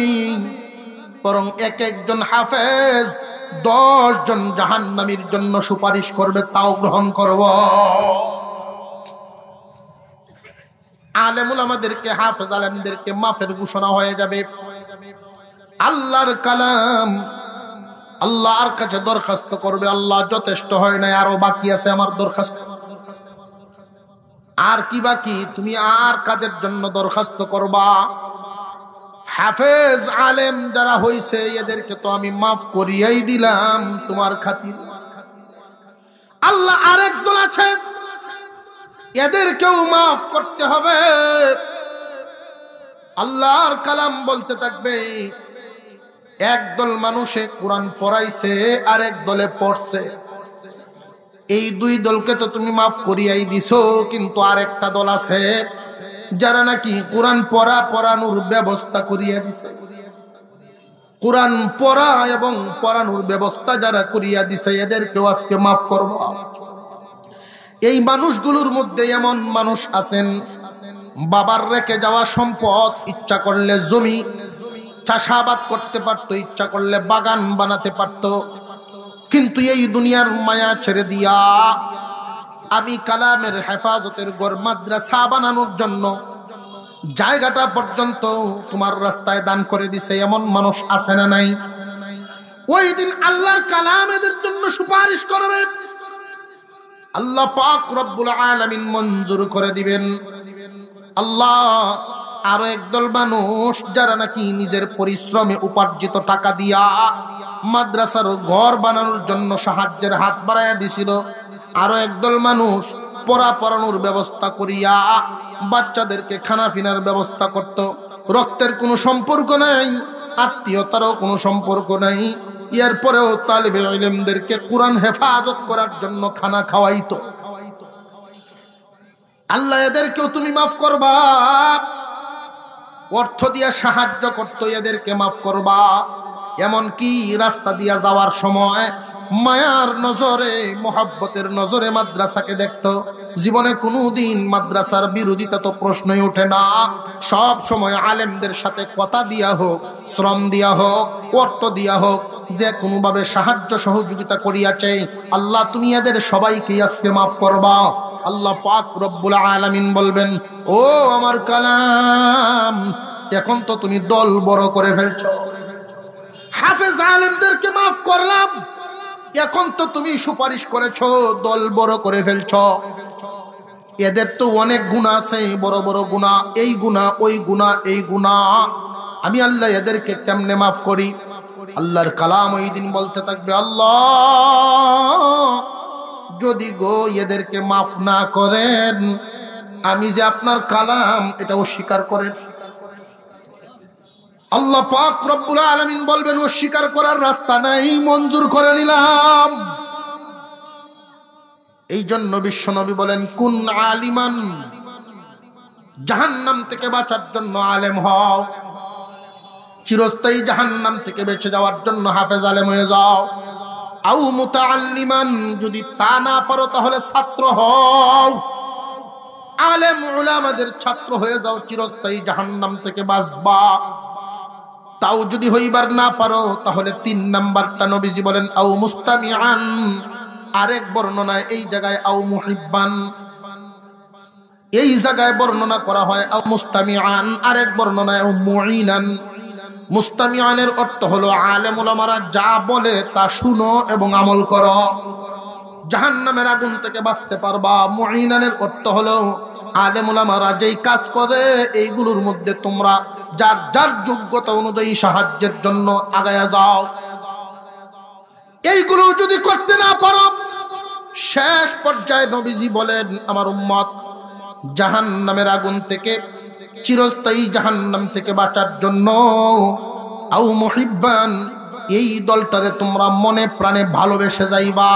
বরং এক একজন হাফেজ 10 জন জাহান্নামীর জন্য সুপারিশ করবে, তাও গ্রহণ করব। আলেমুল আমাদেরকে, হাফেজ আলেমদেরকে মাফের ঘোষণা হয়ে যাবে। আল্লাহর কালাম আল্লাহর কাছে দরখাস্ত করবে, আল্লাহ যথেষ্ট হয় না, আরো বাকি আছে আমার দরখাস্ত। আর কি বাকি? তুমি আর কাদের জন্য দরখাস্ত করবা? হাফেজ আলেম যারা হইছে এদেরকে তো আমি মাফ করিয়াই দিলাম তোমার খাতির। আল্লাহ আরেক দল আছে, এদেরকেও মাফ করতে হবে। আল্লাহর কালাম বলতে থাকবে, একদল মানুষে কোরআন পড়াইছে, আরেক দলে পড়ছে, এই 2 দলকে তো তুমি মাফ করিয়াই দিছো, কিন্তু আরেকটা দল আছে যারা নাকি কোরআন পড়ানোর ব্যবস্থা করিয়া দিছে। কোরআন পড়া এবং পড়ানোর ব্যবস্থা যারা করিয়া দিছে, এদেরকেও আজকে মাফ করব। এই মানুষগুলোর মধ্যে এমন মানুষ আছেন, বাবার রেখে যাওয়া সম্পদ, ইচ্ছা করলে জমি চাষাবাদ করতে পারতো, ইচ্ছা করলে বাগান বানাতে পারতো, কিন্তু এই দুনিয়ার মায়া ছেড়ে দিয়া আমি কালামের হেফাজতের ঘর মাদ্রাসা বানানোর জন্য জায়গাটা পর্যন্ত তোমার রাস্তায় দান করে দিছে। এমন মানুষ আছে না নাই? ওই দিন আল্লাহর কালাম এদের জন্য সুপারিশ করবে, আল্লাহ পাক রব্বুল আলামিন মঞ্জুর করে দিবেন। আল্লাহ আরো একদল মানুষ যারা নাকি নিজের পরিশ্রমে উপার্জিত টাকা দিয়া মাদ্রাসার ঘর বানানোর জন্য সাহায্যের হাত বাড়াইয়া দিছিল, আরো একদল মানুষ পড়ানোর ব্যবস্থা করিয়া বাচ্চাদেরকে খানা পিনার ব্যবস্থা করত। রক্তের কোনো সম্পর্ক নাই, আত্মীয়তারও কোনো সম্পর্ক নাই, এরপরেও তালিবে ইলমদেরকে কোরআন হেফাজত করার জন্য খানা খাওয়াইতো। আল্লাহ এদেরকেও তুমি মাফ করবা, অর্থ দিয়া সাহায্য করতো, এদেরকে মাফ করবা। এমনকি রাস্তা দিয়া যাওয়ার সময় মায়ার নজরে, মোহাব্বতের নজরে মাদ্রাসাকে দেখতো। জীবনে কোনোদিন মাদ্রাসার বিরোধিতা তো প্রশ্নই ওঠে না, সব সময় আলেমদের সাথে কথা দিয়া হোক, শ্রম দিয়া হোক, অর্থ দিয়া হোক, যে কোনোভাবে সাহায্য সহযোগিতা করিয়াছে, আল্লাহ তুমি এদের সবাইকে আজকে মাফ করবা। আল্লাহ পাক রব্বুল আলামিন বলবেন, ও আমার কালাম, এখন তো তুমি দল বড় করে ফেলছো, হাফেজ আলেমদেরকে মাফ করলাম, এখন তো তুমি সুপারিশ করেছো, দল বড় করে ফেলছো। এদের তো অনেক গুনাহ আছে, বড় বড় গুনাহ, এই গুনাহ ওই গুনাহ এই গুনাহ, আমি আল্লাহ এদেরকে কেমনে মাফ করি? আল্লাহর কালাম ওই দিন বলতে থাকবে, আল্লাহ যদি গো এদেরকে মাফ না করেন, আমি যে আপনার কালাম এটা অস্বীকার করেন। আল্লাহ পাক রব্বুল আলামিন বলবেন, অস্বীকার করার রাস্তা নাই, মঞ্জুর করে নিলাম। এই জন্য বিশ্বনবী বলেন, কুন আলিমান, জাহান্নাম থেকে বাঁচার জন্য আলেম হও, চিরস্থায়ী জাহান্নাম থেকে বেঁচে যাওয়ার জন্য হাফেজ আলেম হয়ে যাও। আও মুতাআল্লিমান, যদি তা না পারো তাহলে ছাত্র হও, আলেম উলামাদের ছাত্র হয়ে যাও, চিরস্থায়ী জাহান্নাম থেকে বাঁচবা। তাও যদি হইবার না পারো তাহলে ৩ নাম্বারটা নবীজি বলেন, আও মুস্তামিআন, আরেক বর্ণনায় এই জায়গায় আও মুহিব্বান, এই জায়গায় বর্ণনা করা হয় আও মুস্তামিআন, আরেক বর্ণনায় আও মুঈনান। মুস্তামিআনের অর্থ হলো আলেম উলামারা যা বলে তা শুনো এবং আমল করো, জাহান্নামের আগুন থেকে বাঁচতে পারবা। মুঈনানের অর্থ হলো আলেম উলামারা যেই কাজ করে এইগুলোর মধ্যে তোমরা যার যার যোগ্যতা অনুযায়ী সাহায্যের জন্য আগায়া যাও। এইগুলো যদি করতে না পারো, শেষ পর্যায়ে নবীজি বলেন, আমার উম্মত জাহান্নামের আগুন থেকে, চিরস্থায়ী জাহান্নাম থেকে বাঁচার জন্য আও মুহিব্বান, এই দলটারে তোমরা মনে প্রাণে ভালোবেসে যাইবা।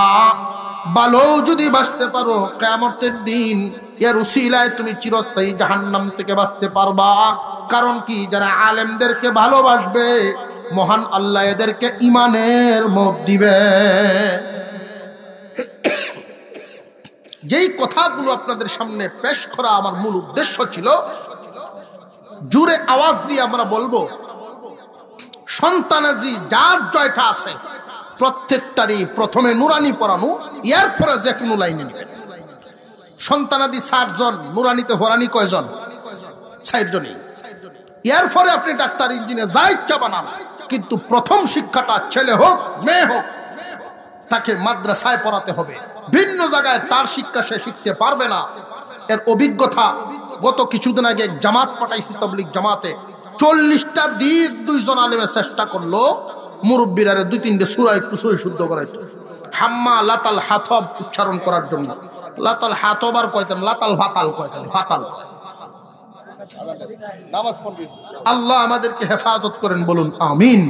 ভালো যদি বাঁচতে পারো, কিয়ামতের দিন এর উসিলায় তুমি চিরস্থায়ী জাহান্নাম থেকে বাঁচতে পারবা। কারণ কি, যারা আলেমদেরকে ভালোবাসবে, মহান আল্লাহ এদেরকে ঈমানের মত দিবে। যেই কথাগুলো আপনাদের সামনে পেশ করা আমার মূল উদ্দেশ্য ছিল, জোরে আওয়াজ দিয়ে আমরা বলবো, সন্তানাজি যার জয়টা আছে প্রত্যেকটারই প্রথমে নুরানি পড়ানো, এরপরে যে কোনো লাইনে নেবেন। সন্তানাদি 4 জন, নুরানিতে হরানি কয়জন? 4 জনই। এরপরে আপনি ডাক্তার, ইঞ্জিনিয়ার যা ইচ্ছা বানান, কিন্তু প্রথম শিক্ষাটা ছেলে হোক মেয়ে হোক তাকে মাদ্রাসায় পড়াতে হবে। ভিন্ন জায়গায় তার শিক্ষা সে শিখতে পারবে না। এর অভিজ্ঞতা, গত কিছুদিন আগে জামাত পাঠাইছি, তাবলীগ জামাতে 40টা দিন 2 জন আলেমে চেষ্টা করলো মুরব্বীরারে 2-3টে সূরা একটু সহি শুদ্ধ করাইতে, হাম্মা লাতাল হাতব উচ্চারণ করার জন্য। লাতাল হাতব আর কয়তেন, লাতাল ফাতাল কয়তেন, ফাতাল। আল্লাহ আমাদেরকে হেফাজত করেন, বলুন আমিন।